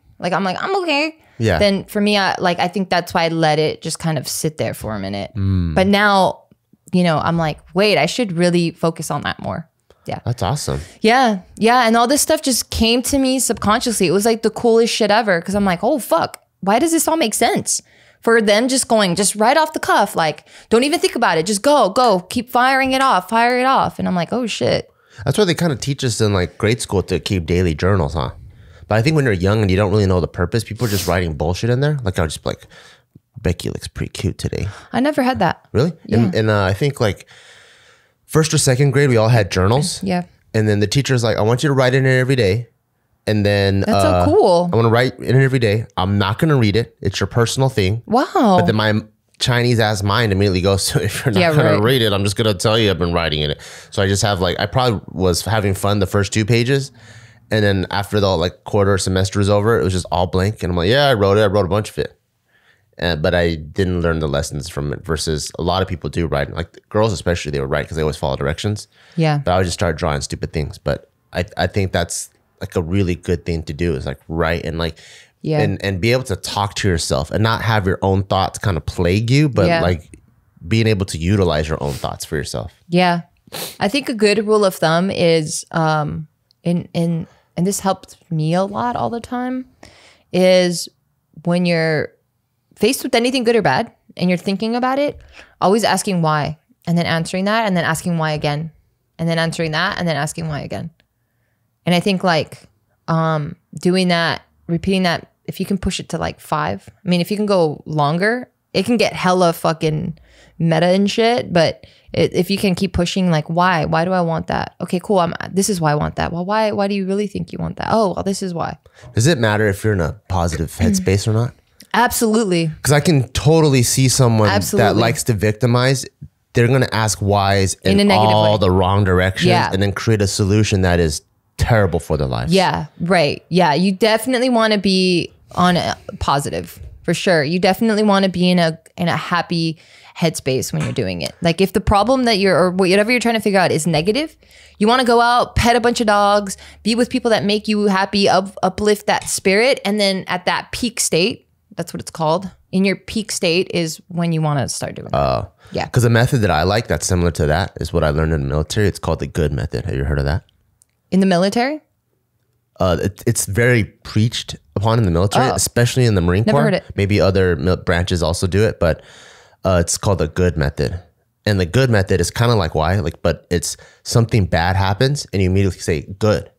okay. Yeah. Then for me, I think that's why I let it just kind of sit there for a minute. But now, you know, I'm like, wait, I should really focus on that more. Yeah. That's awesome. Yeah. And all this stuff just came to me subconsciously. It was like the coolest shit ever. Cause I'm like, oh fuck, why does this all make sense? For them just going, just right off the cuff, like, don't even think about it. Just go, keep firing it off, fire it off. And I'm like, oh shit. That's why they kind of teach us in like grade school to keep daily journals, huh? But I think when you're young and you don't really know the purpose, people are just writing bullshit in there. Like I'll just be like, Becky looks pretty cute today. I never had that. Really? Yeah. And I think like first or second grade, we all had journals. Yeah. And then the teacher's like, I want you to write in it every day. And then That's so cool. I want to write in it every day. I'm not going to read it. It's your personal thing. Wow. But then my Chinese ass mind immediately goes, so if you're not going to read it, I'm just going to tell you I've been writing in it. So I just have like, I probably was having fun the first 2 pages. And then after the like quarter semester was over, it was just all blank. And I'm like, yeah, I wrote it. I wrote a bunch of it. But I didn't learn the lessons from it versus a lot of people do write. Like girls especially, they would write because they always follow directions. Yeah. But I would just start drawing stupid things. But I think that's like a really good thing to do is like write and like, and be able to talk to yourself and not have your own thoughts kind of plague you, but like being able to utilize your own thoughts for yourself. Yeah. I think a good rule of thumb is, and this helped me a lot all the time, is when you're faced with anything good or bad and you're thinking about it, always asking why and then answering that and then asking why again and then answering that and then asking why again. And I think like doing that, repeating that, if you can push it to like 5, I mean, if you can go longer, it can get hella fucking meta and shit. But if you can keep pushing, like, why do I want that? Okay, cool. This is why I want that. Well, why do you really think you want that? Oh, well, this is why. Does it matter if you're in a positive headspace or not? Absolutely. Because I can totally see someone that likes to victimize. They're going to ask whys in all the wrong directions and then create a solution that is terrible for their lives. Yeah, right. Yeah, you definitely want to be on a positive, for sure. You definitely want to be in a happy headspace when you're doing it. Like if the problem that or whatever you're trying to figure out is negative, you want to go out, pet a bunch of dogs, be with people that make you happy, uplift that spirit. And then at that peak state, that's what it's called. In your peak state is when you want to start doing that. Yeah. Because a method that I like that's similar to that is what I learned in the military. It's called the good method. Have you heard of that? In the military? It's very preached upon in the military, especially in the Marine Corps. Never heard it. Maybe other branches also do it, but it's called the good method. And the good method is kind of like why, like, but it's something bad happens and you immediately say good,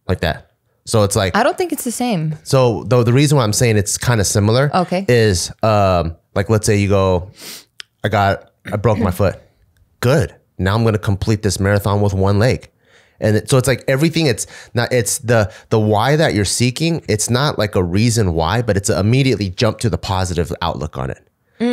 like that. So it's like, I don't think it's the same. So the reason why I'm saying it's kind of similar is like, let's say you go, I broke my foot. Good. Now I'm going to complete this marathon with one leg. And so it's like everything, it's the why that you're seeking. It's not like a reason why, but it's immediately jump to the positive outlook on it.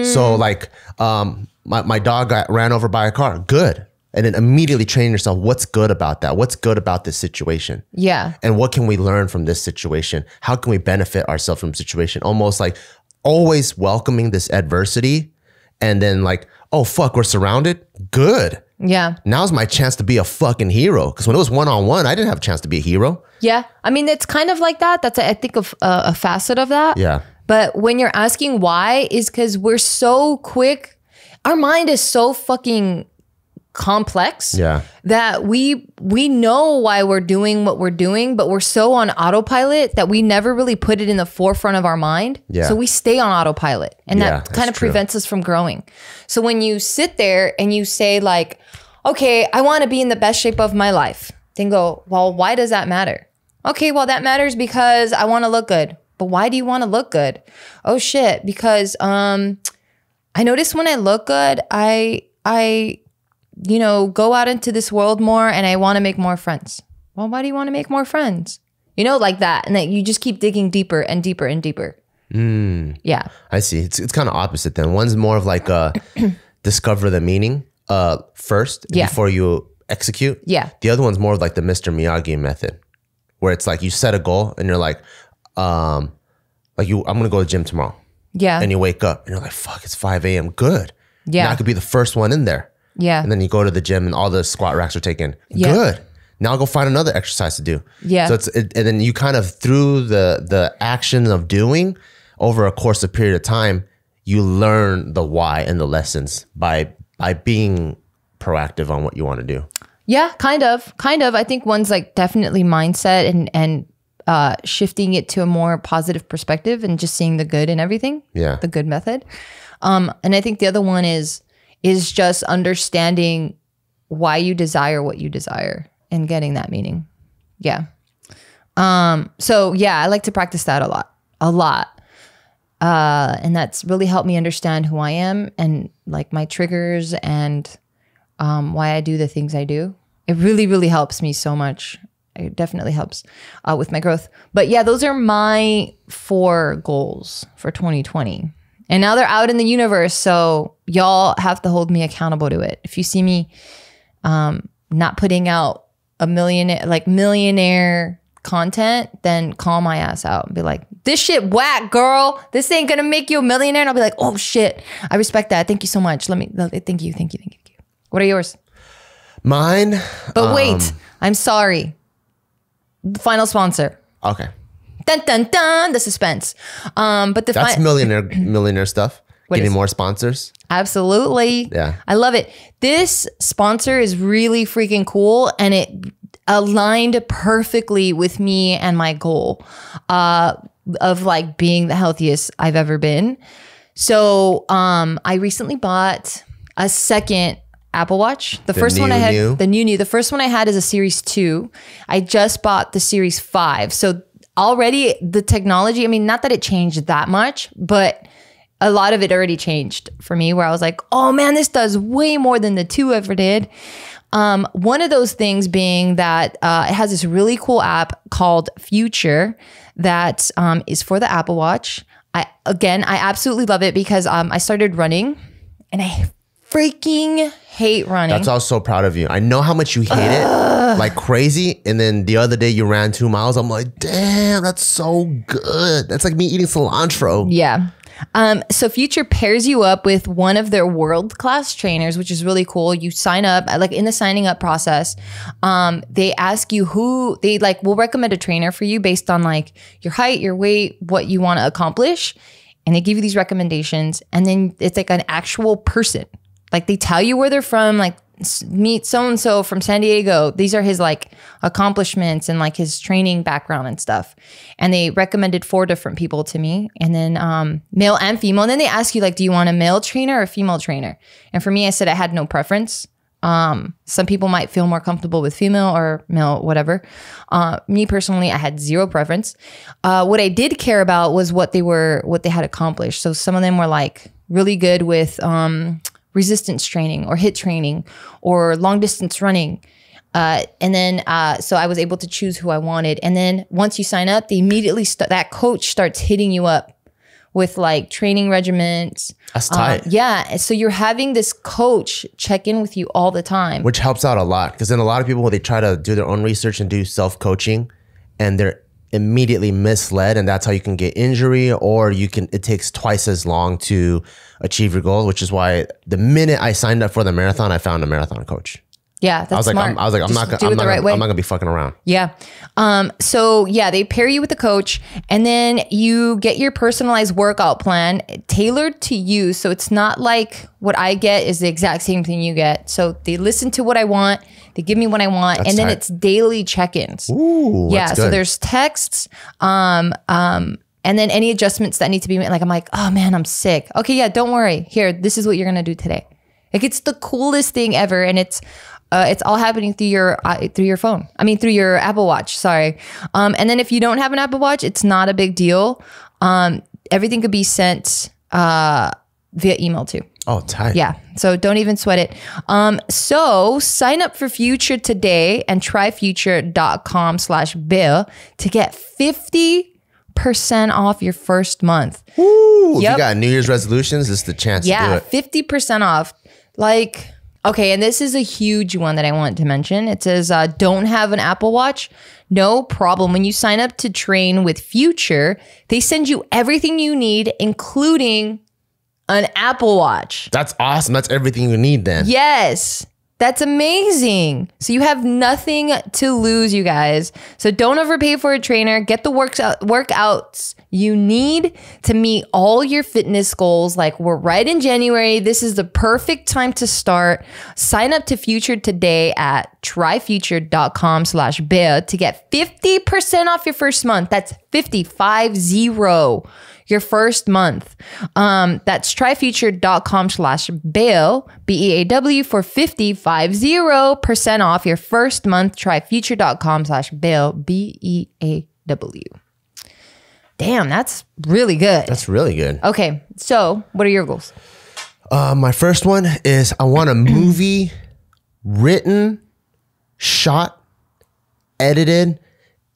So like my dog got ran over by a car. Good. And then immediately train yourself. What's good about that? What's good about this situation? Yeah. And what can we learn from this situation? How can we benefit ourselves from the situation? Almost like always welcoming this adversity and then like, oh, fuck, we're surrounded. Good. Yeah. Now's my chance to be a fucking hero. Because when it was one-on-one, I didn't have a chance to be a hero. Yeah. I mean, it's kind of like that. That's, I think, a facet of that. Yeah. But when you're asking why is because we're so quick. Our mind is so fucking complex that we know why we're doing what we're doing, but we're so on autopilot that we never really put it in the forefront of our mind. So we stay on autopilot and that kind of prevents us from growing. So when you sit there and you say like, okay, I want to be in the best shape of my life, then go, well, why does that matter? Okay, well, that matters because I want to look good. But why do you want to look good? Oh shit, because I notice when I look good, I you know, go out into this world more and I want to make more friends. Well, why do you want to make more friends? You know, like that. And then you just keep digging deeper and deeper and deeper. Yeah. I see. It's kind of opposite then. One's more of like discover the meaning first before you execute. Yeah. The other one's more of like the Mr. Miyagi method, where it's like you set a goal and you're like I'm going to go to the gym tomorrow. Yeah. And you wake up and you're like, fuck, it's 5 a.m. Good. Yeah. Now I could be the first one in there. Yeah. And then you go to the gym and all the squat racks are taken. Yeah. Good. Now I'll go find another exercise to do. Yeah. So and then you kind of through the action of doing over a course of period of time, you learn the why and the lessons by being proactive on what you want to do. Yeah, kind of. I think one's like definitely mindset and shifting it to a more positive perspective and just seeing the good in everything. Yeah. The good method. And I think the other one is just understanding why you desire what you desire and getting that meaning. Yeah. So yeah, I like to practice that a lot. And that's really helped me understand who I am and like my triggers and why I do the things I do. It really, really helps me so much. It definitely helps with my growth. But yeah, those are my 4 goals for 2020. And now they're out in the universe. So y'all have to hold me accountable to it. If you see me not putting out a millionaire content, then call my ass out and be like, this shit whack, girl. This ain't gonna make you a millionaire. And I'll be like, oh shit, I respect that. Thank you so much. Thank you. What are yours? Mine. But wait, I'm sorry. The final sponsor. Okay. Dun dun dun. The suspense. But that's millionaire stuff. Getting more sponsors. Absolutely. Yeah. I love it. This sponsor is really freaking cool, and it aligned perfectly with me and my goal of like being the healthiest I've ever been. So I recently bought a second Apple Watch. The first one I had, the new. The first one I had is a Series 2. I just bought the Series 5. So already the technology, I mean, not that it changed that much, but a lot of it already changed for me, where I was like, oh man, this does way more than the 2 ever did. One of those things being that it has this really cool app called Future that is for the Apple Watch. I absolutely love it because I started running, and I freaking hate running. That's all so proud of you. I know how much you hate it like crazy. And then the other day you ran 2 miles. I'm like, damn, that's so good. That's like me eating cilantro. Yeah. So Future pairs you up with one of their world-class trainers, which is really cool. You sign up, like in the signing up process, they ask you will recommend a trainer for you based on like your height, your weight, what you want to accomplish. And they give you these recommendations. And then it's like an actual person. Like they tell you where they're from, like meet so-and-so from San Diego. These are his like accomplishments and like his training background and stuff. And they recommended 4 different people to me, and then male and female. And then they ask you like, do you want a male trainer or a female trainer? And for me, I said I had no preference. Some people might feel more comfortable with female or male, whatever. Me personally, I had 0 preference. What I did care about was what they had accomplished. So some of them were like really good with resistance training or HIIT training or long distance running. And then, so I was able to choose who I wanted. And then once you sign up, they immediately that coach starts hitting you up with like training regimens. That's tight. Yeah. So you're having this coach check in with you all the time. Which helps out a lot. Because then a lot of people, they try to do their own research and do self-coaching, and they're immediately misled, and that's how you can get injury, or it takes twice as long to achieve your goal, which is why the minute I signed up for the marathon, I found a marathon coach. Yeah, that's smart. I was like, I'm not gonna be fucking around. Yeah. So yeah, they pair you with a coach, and then you get your personalized workout plan tailored to you. So it's not like what I get is the exact same thing you get. So they listen to what I want, they give me what I want, and then it's daily check-ins. Ooh, yeah. That's good. So there's texts, and then any adjustments that need to be made. Like I'm like, oh man, I'm sick. Okay, yeah, don't worry. Here, this is what you're gonna do today. Like it's the coolest thing ever, and it's all happening through your phone. I mean, through your Apple Watch. Sorry. And then if you don't have an Apple Watch, it's not a big deal. Everything could be sent via email too. Oh, tight. Yeah. So don't even sweat it. So sign up for Future today and try future.com/Bill to get 50% off your first month. Ooh, if you got New Year's resolutions, this is the chance to do it. 50% off. Like, okay, and this is a huge one that I want to mention. It says, don't have an Apple Watch? No problem. When you sign up to train with Future, they send you everything you need, including an Apple Watch. That's awesome. That's everything you need then. Yes. That's amazing. So you have nothing to lose, you guys. So don't overpay for a trainer. Get the workouts you need to meet all your fitness goals. Like we're right in January. This is the perfect time to start. Sign up to Future today at tryfuture.com/Bill to get 50% off your first month. That's 50 your first month. That's tryfuture.com/Bill, BEAW, for 50% off your first month. Tryfuture.com/Bill, BEAW. Damn, that's really good. That's really good. Okay, so what are your goals? My first one is I want a movie written, shot, edited,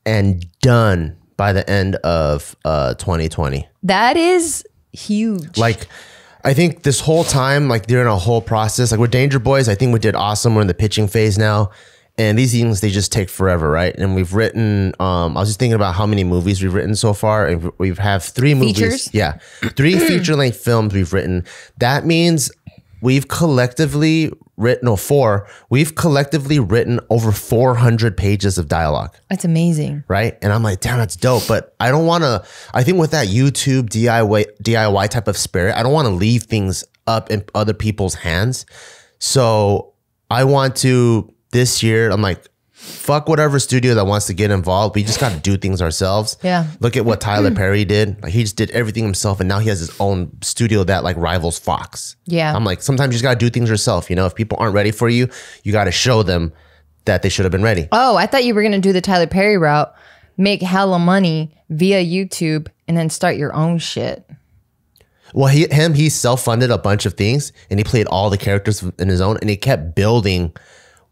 and done by the end of 2020. That is huge. Like, I think this whole time, like during a whole process, like with Danger Boys, I think we did awesome. We're in the pitching phase now. And these things, they just take forever, right? And we've written, I was just thinking about how many movies we've written so far. And we've have 3 movies. Features? Yeah. 3 feature-length films we've written. That means we've collectively written, no, 4. We've collectively written over 400 pages of dialogue. That's amazing. Right? And I'm like, damn, that's dope. But I don't want to, I think with that YouTube DIY type of spirit, I don't want to leave things up in other people's hands. So I want to, this year, I'm like, fuck whatever studio that wants to get involved. We just got to do things ourselves. Yeah. Look at what Tyler Perry did. Like, he just did everything himself, and now he has his own studio that like rivals Fox. Yeah. I'm like, sometimes you just got to do things yourself. You know, if people aren't ready for you, you got to show them that they should have been ready. Oh, I thought you were going to do the Tyler Perry route, make hella money via YouTube, and then start your own shit. Well, he self-funded a bunch of things, and he played all the characters in his own, and he kept building,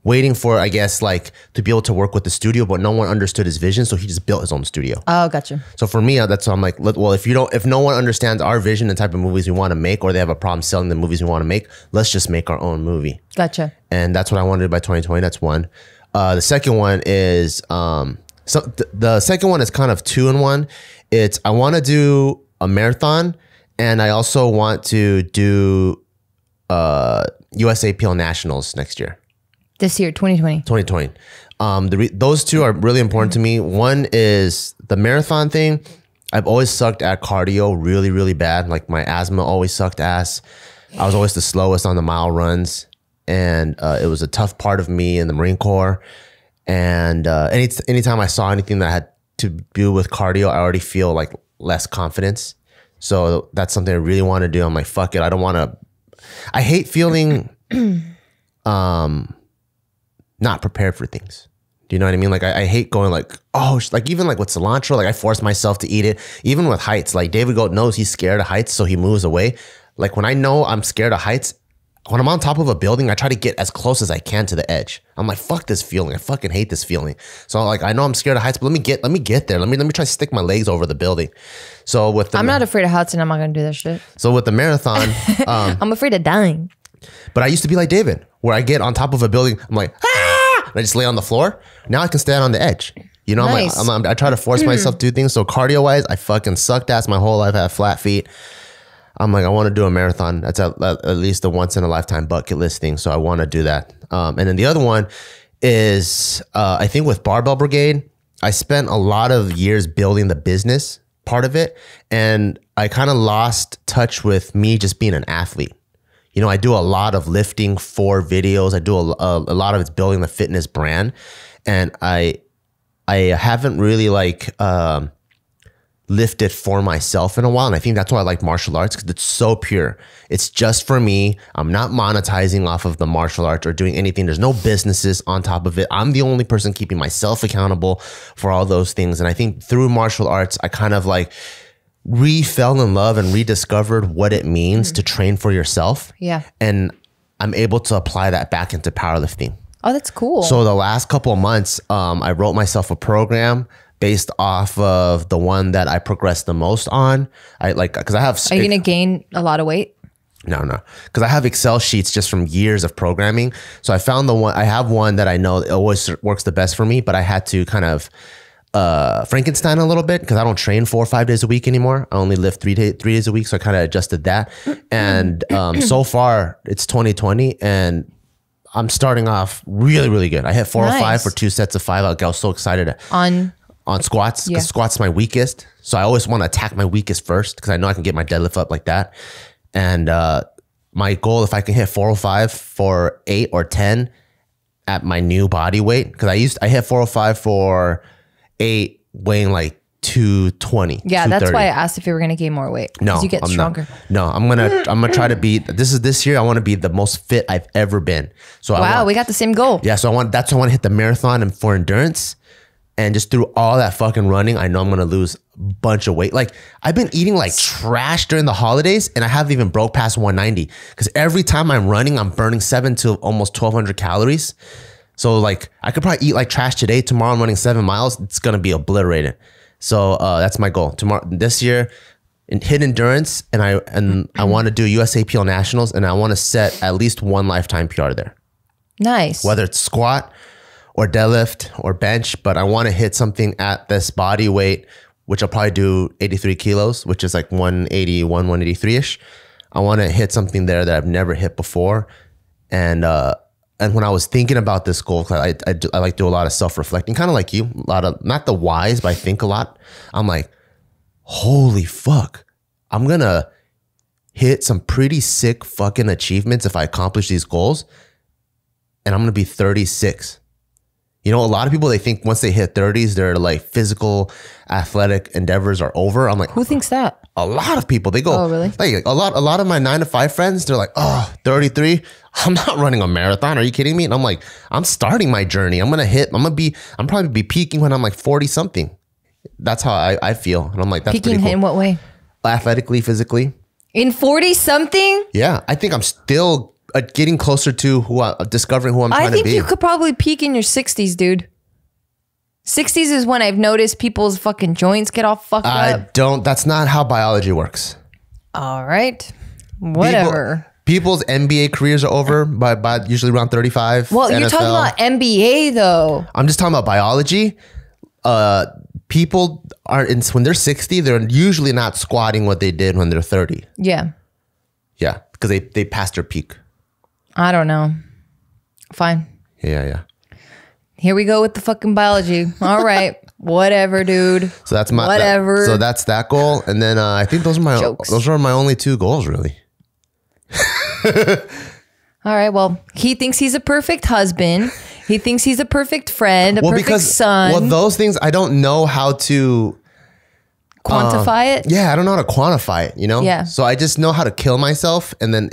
waiting for, I guess, like to be able to work with the studio, but no one understood his vision, so he just built his own studio. Oh, gotcha. So for me, that's why I'm like, well, if no one understands our vision and type of movies we want to make, or they have a problem selling the movies we want to make, let's just make our own movie. Gotcha. And that's what I want to do by 2020. That's one. The second one is the second one is kind of 2 in 1. It's, I want to do a marathon, and I also want to do USAPL Nationals next year. This year, 2020. 2020. Those 2 are really important to me. One is the marathon thing. I've always sucked at cardio really, really bad. Like, my asthma always sucked ass. I was always the slowest on the mile runs. And it was a tough part of me in the Marine Corps. And anytime I saw anything that had to do with cardio, I already feel like less confidence. So that's something I really want to do. I'm like, fuck it. I don't want to, I hate feeling not prepared for things. Do you know what I mean? Like, I hate going like, oh, like even like with cilantro, like I force myself to eat it. Even with heights, like David Goat knows he's scared of heights, so he moves away. Like, when I know I'm scared of heights, when I'm on top of a building, I try to get as close as I can to the edge. I'm like, fuck this feeling. I fucking hate this feeling. So like, I know I'm scared of heights, but let me get there. Let me try to stick my legs over the building. So with the, I'm not afraid of heights, and I'm not going to do that shit. So with the marathon, I'm afraid of dying. But I used to be like David, where I get on top of a building, I'm like, ah! And I just lay on the floor. Now I can stand on the edge. You know, Nice. I try to force myself to do things. So cardio wise, I fucking sucked ass my whole life. I have flat feet. I'm like, I want to do a marathon. That's at least a once in a lifetime bucket list thing. So I want to do that. And then the other one is, I think with Barbell Brigade, I spent a lot of years building the business part of it. And I kind of lost touch with me just being an athlete. You know, I do a lot of lifting for videos. I do a lot of it's building the fitness brand. And I haven't really like, lifted for myself in a while. And I think that's why I like martial arts, because it's so pure. It's just for me. I'm not monetizing off of the martial arts or doing anything. There's no businesses on top of it. I'm the only person keeping myself accountable for all those things. And I think through martial arts, I kind of like fell in love and rediscovered what it means to train for yourself. Yeah. And I'm able to apply that back into powerlifting. Oh, that's cool. So the last couple of months, I wrote myself a program based off of the one that I progressed the most on. I like, because I have. Are you going to gain a lot of weight? No, because I have Excel sheets just from years of programming. So I found I have one that I know it always works the best for me, but I had to kind of Frankenstein a little bit, because I don't train 4 or 5 days a week anymore. I only lift 3 days a week. So I kind of adjusted that. And so far it's 2020 and I'm starting off really, really good. I hit 405 for 2 sets of 5. I was so excited. On squats, because squats is my weakest. So I always want to attack my weakest first, because I know I can get my deadlift up like that. And my goal, if I can hit 405 for 8 or 10 at my new body weight, because I hit 405 for 8 weighing like 220. Yeah, that's why I asked if you were going to gain more weight. No, you get stronger. No, I'm gonna try to be. This year. I want to be the most fit I've ever been. So wow, we got the same goal. Yeah, so that's why I want to hit the marathon and for endurance. And just through all that fucking running, I know I'm gonna lose a bunch of weight. Like, I've been eating like trash during the holidays, and I haven't even broke past 190. Because every time I'm running, I'm burning 7 to almost 1,200 calories. So like I could probably eat like trash today. Tomorrow I'm running 7 miles. It's gonna be obliterated. So that's my goal. This year, hit endurance, and I want to do USAPL Nationals, and I want to set at least one lifetime PR there. Nice. Whether it's squat or deadlift or bench, but I want to hit something at this body weight, which I'll probably do 83 kilos, which is like 181, 183 ish. I want to hit something there that I've never hit before, and when I was thinking about this goal, I like do a lot of self-reflecting, kind of like you, a lot of, not the whys, but I think a lot. I'm like, holy fuck, I'm gonna hit some pretty sick fucking achievements if I accomplish these goals, and I'm gonna be 36. You know, a lot of people, they think once they hit 30s, their like physical athletic endeavors are over. I'm like, who thinks that? A lot of people, they go, oh really? Like a lot of my 9 to 5 friends, they're like, oh, 33, I'm not running a marathon. Are you kidding me? And I'm like, I'm starting my journey. I'm probably be peaking when I'm like 40 something. That's how I feel. And I'm like, that's peaking pretty cool. In what way? Athletically, physically. In 40 something? Yeah, I think I'm still getting closer to discovering who I'm trying to be. I think you could probably peak in your 60s, dude. 60s is when I've noticed people's fucking joints get all fucked up. That's not how biology works. All right. Whatever. People's NBA careers are over by usually around 35. Well, NFL. You're talking about NBA though. I'm just talking about biology. People when they're 60, they're usually not squatting what they did when they're 30. Yeah. Yeah, because they passed their peak. I don't know. Fine. Yeah. Here we go with the fucking biology. All right. Whatever, dude. So that's my whatever. So that's that goal. And then I think those are my only 2 goals, really. All right. Well, he thinks he's a perfect husband. He thinks he's a perfect friend, perfect son. Well, those things I don't know how to quantify it. Yeah, I don't know how to quantify it, you know? Yeah. So I just know how to kill myself, and then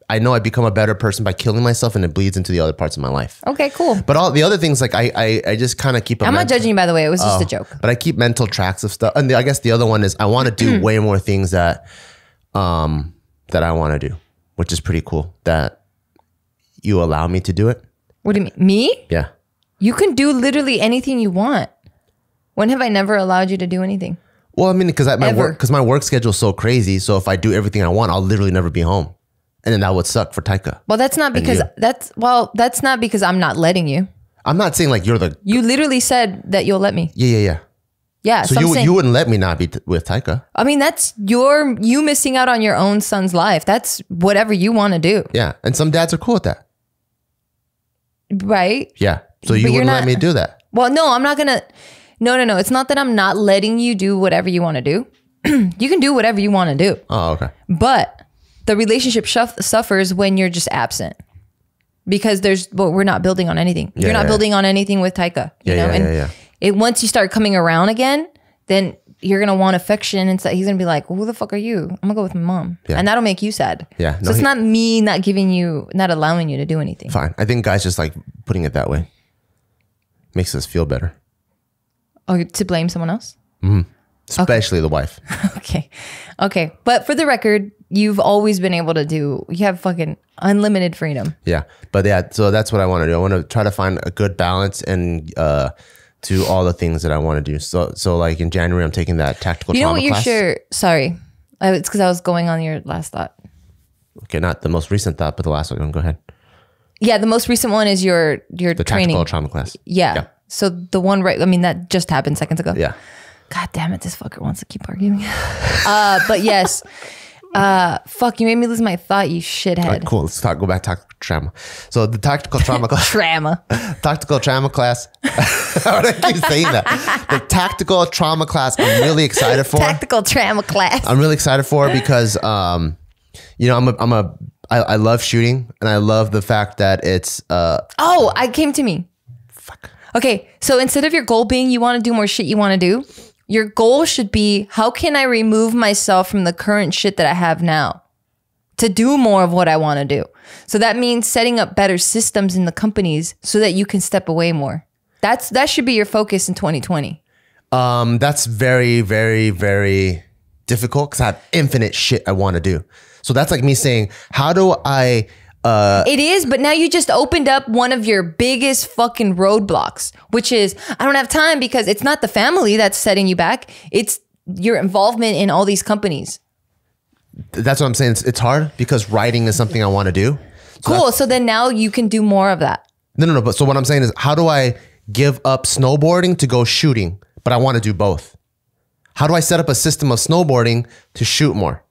I know I become a better person by killing myself, and it bleeds into the other parts of my life. Okay, cool. But all the other things, like I just kind of keep. I'm not judging you, by the way. It was just a joke. But I keep mental tracks of stuff, and I guess the other one is I want to do way more things that I want to do, which is pretty cool. That you allow me to do it. What do you mean? Me? Yeah. You can do literally anything you want. When have I never allowed you to do anything? Well, I mean, because my work schedule is so crazy. So if I do everything I want, I'll literally never be home. And then that would suck for Taika. Well, that's not because I'm not letting you. I'm not saying like you literally said that you'll let me. Yeah. Yeah. So you wouldn't let me not be with Taika. I mean, that's you missing out on your own son's life. That's whatever you want to do. Yeah. And some dads are cool with that. Right. Yeah. So you wouldn't let me do that. Well, no, I'm not going to. No. It's not that I'm not letting you do whatever you want to do. You can do whatever you want to do. Oh, okay. But the relationship suffers when you're just absent. Because we're not building on anything. You're not building on anything with Taika. You know? And once you start coming around again, then you're going to want affection. And so he's going to be like, well, who the fuck are you? I'm going to go with my mom. Yeah. And that'll make you sad. Yeah. So it's not me not allowing you to do anything. Fine. I think guys just like putting it that way. Makes us feel better. Oh, to blame someone else? Mm-hmm. Especially the wife. Okay. But for the record, you've always been able to you have fucking unlimited freedom. Yeah. But yeah, so that's what I want to do. I want to try to find a good balance and to all the things that I want to do. So like in January, I'm taking that tactical trauma class. You know what you're sorry. It's because I was going on your last thought. Okay, not the most recent thought, but the last one. Go ahead. Yeah, the most recent one is your training. The tactical trauma class. Yeah. So the one that just happened seconds ago. Yeah. God damn it, this fucker wants to keep arguing. But yes. Fuck, you made me lose my thought, you shithead. Right, cool. Let's go back to tactical trauma. So the tactical trauma class. Tactical trauma class. Why do I keep saying that? The tactical trauma class I'm really excited for. Tactical trauma class. I'm really excited for because I love shooting, and I love the fact that it's it came to me. Fuck. Okay, so instead of your goal being you want to do more shit you want to do, your goal should be, how can I remove myself from the current shit that I have now to do more of what I want to do? So that means setting up better systems in the companies so that you can step away more. That should be your focus in 2020. That's very, very, very difficult because I have infinite shit I want to do. So that's like me saying, how do I It is, but now you just opened up one of your biggest fucking roadblocks, which is I don't have time because it's not the family that's setting you back. It's your involvement in all these companies. That's what I'm saying. It's hard because writing is something I want to do. So cool. So then now you can do more of that. No. But so what I'm saying is, how do I give up snowboarding to go shooting? But I want to do both. How do I set up a system of snowboarding to shoot more?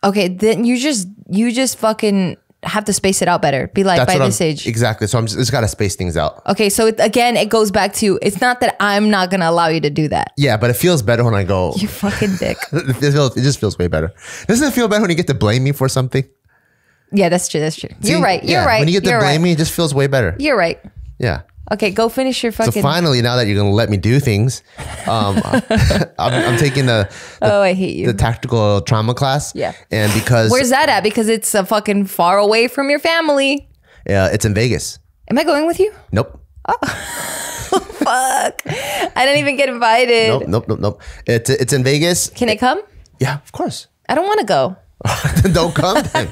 Okay, then you just fucking have to space it out better. Be like, by this age. Exactly. So I'm just got to space things out. Okay, so it goes back to, it's not that I'm not going to allow you to do that. Yeah, but it feels better when I go. You fucking dick. It just feels way better. Doesn't it feel better when you get to blame me for something? Yeah, that's true. That's true. See, You're right. You're right. When you get to blame me, it just feels way better. You're right. Yeah. Okay, go finish your fucking. So finally, now that you're gonna let me do things, I'm taking I hate you. the tactical trauma class. Yeah. And because where's that at? Because it's fucking far away from your family. it's in Vegas. Am I going with you? Nope. Fuck! I didn't even get invited. Nope. It's in Vegas. Can I come? Yeah, of course. I don't want to go. Don't come then.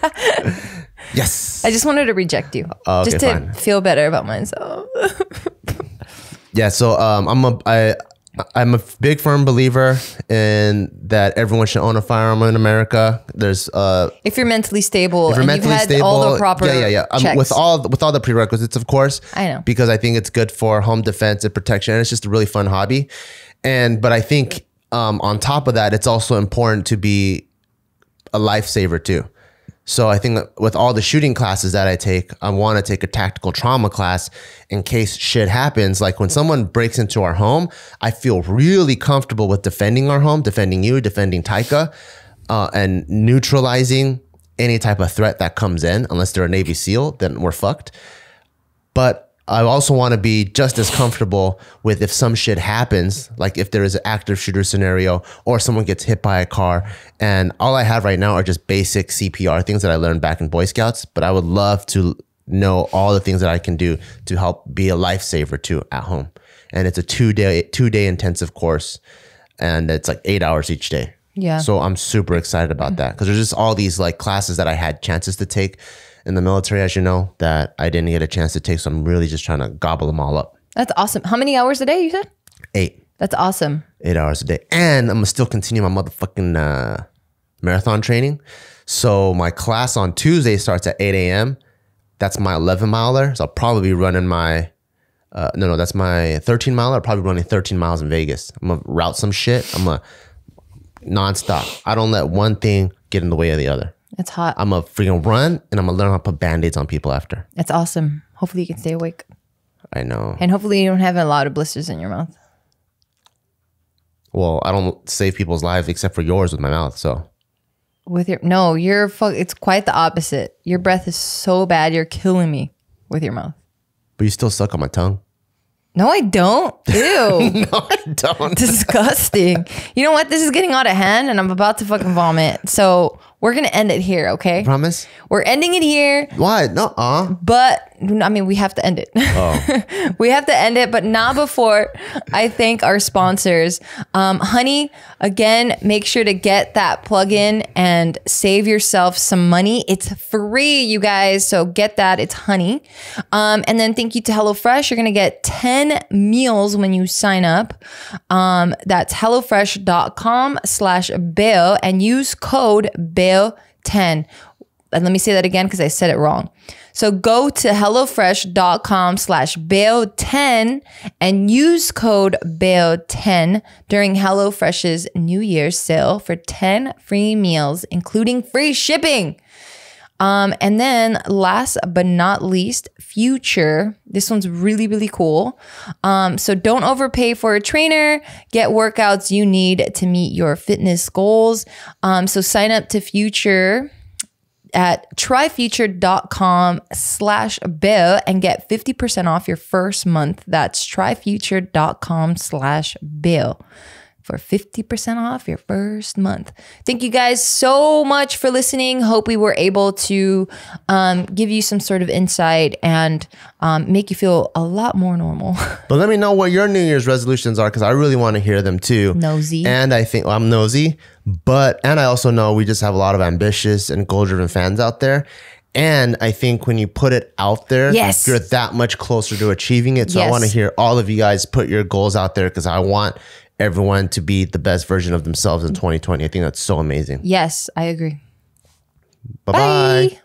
Yes. I just wanted to reject you, okay, just to fine. feel better about myself. Yeah. So I'm a big firm believer in that everyone should own a firearm in America. There's if you're mentally stable, if you're and mentally you've had stable, all the proper checks. With all the prerequisites, of course. I know, because I think it's good for home defense and protection, and it's just a really fun hobby. But I think on top of that, it's also important to be a lifesaver too. So I think that with all the shooting classes that I take, I want to take a tactical trauma class in case shit happens. Like when someone breaks into our home, I feel really comfortable with defending our home, defending you, defending Taika, and neutralizing any type of threat that comes in. Unless they're a Navy SEAL, then we're fucked. But I also want to be just as comfortable with if some shit happens, like if there is an active shooter scenario or someone gets hit by a car. And all I have right now are just basic CPR things that I learned back in Boy Scouts. But I would love to know all the things that I can do to help be a lifesaver too at home. And it's a two day intensive course, and it's like 8 hours each day. Yeah. So I'm super excited about that because there's just all these like classes that I had chances to take in the military, as you know, that I didn't get a chance to take. So I'm really just trying to gobble them all up. That's awesome. How many hours a day you said? 8. That's awesome. 8 hours a day. And I'm gonna still continue my motherfucking marathon training. So my class on Tuesday starts at 8 a.m. That's my 11 miler. So I'll probably be running my, that's my 13 miler. I'll probably be running 13 miles in Vegas. I'm gonna route some shit. I'm gonna nonstop. I don't let one thing get in the way of the other. It's hot. I'm a freaking run, and I'm gonna learn how to put band-aids on people after. It's awesome. Hopefully you can stay awake. I know. And hopefully you don't have a lot of blisters in your mouth. Well, I don't save people's lives except for yours with my mouth, so. It's quite the opposite. Your breath is so bad, you're killing me with your mouth. But you still suck on my tongue. No, I don't. Ew. No, I don't. Disgusting. You know what? This is getting out of hand and I'm about to fucking vomit. So we're going to end it here, okay? Promise? We're ending it here. Why? No. But, I mean, we have to end it. Oh. We have to end it, but not before I thank our sponsors. Honey, again, make sure to get that plugin and save yourself some money. It's free, you guys. So get that. It's Honey. And then thank you to HelloFresh. You're going to get 10 meals when you sign up. That's hellofresh.com/bail and use code BAIL10. And let me say that again because I said it wrong. So go to hellofresh.com/bail10 and use code BAIL10 during HelloFresh's New Year's sale for 10 free meals, including free shipping. And then last but not least, Future. This one's really, really cool. So don't overpay for a trainer. Get workouts you need to meet your fitness goals. So sign up to Future at tryfuture.com/bail and get 50% off your first month. That's tryfuture.com/bail for 50% off your first month. Thank you guys so much for listening. Hope we were able to give you some sort of insight and make you feel a lot more normal. But let me know what your New Year's resolutions are because I really want to hear them too. Nosy. And I think I'm nosy, and I also know we just have a lot of ambitious and goal-driven fans out there. And I think when you put it out there, Yes. you're that much closer to achieving it. So I Yes. want to hear all of you guys put your goals out there because I want everyone to be the best version of themselves in 2020. I think that's so amazing. Yes, I agree. Bye-bye. Bye.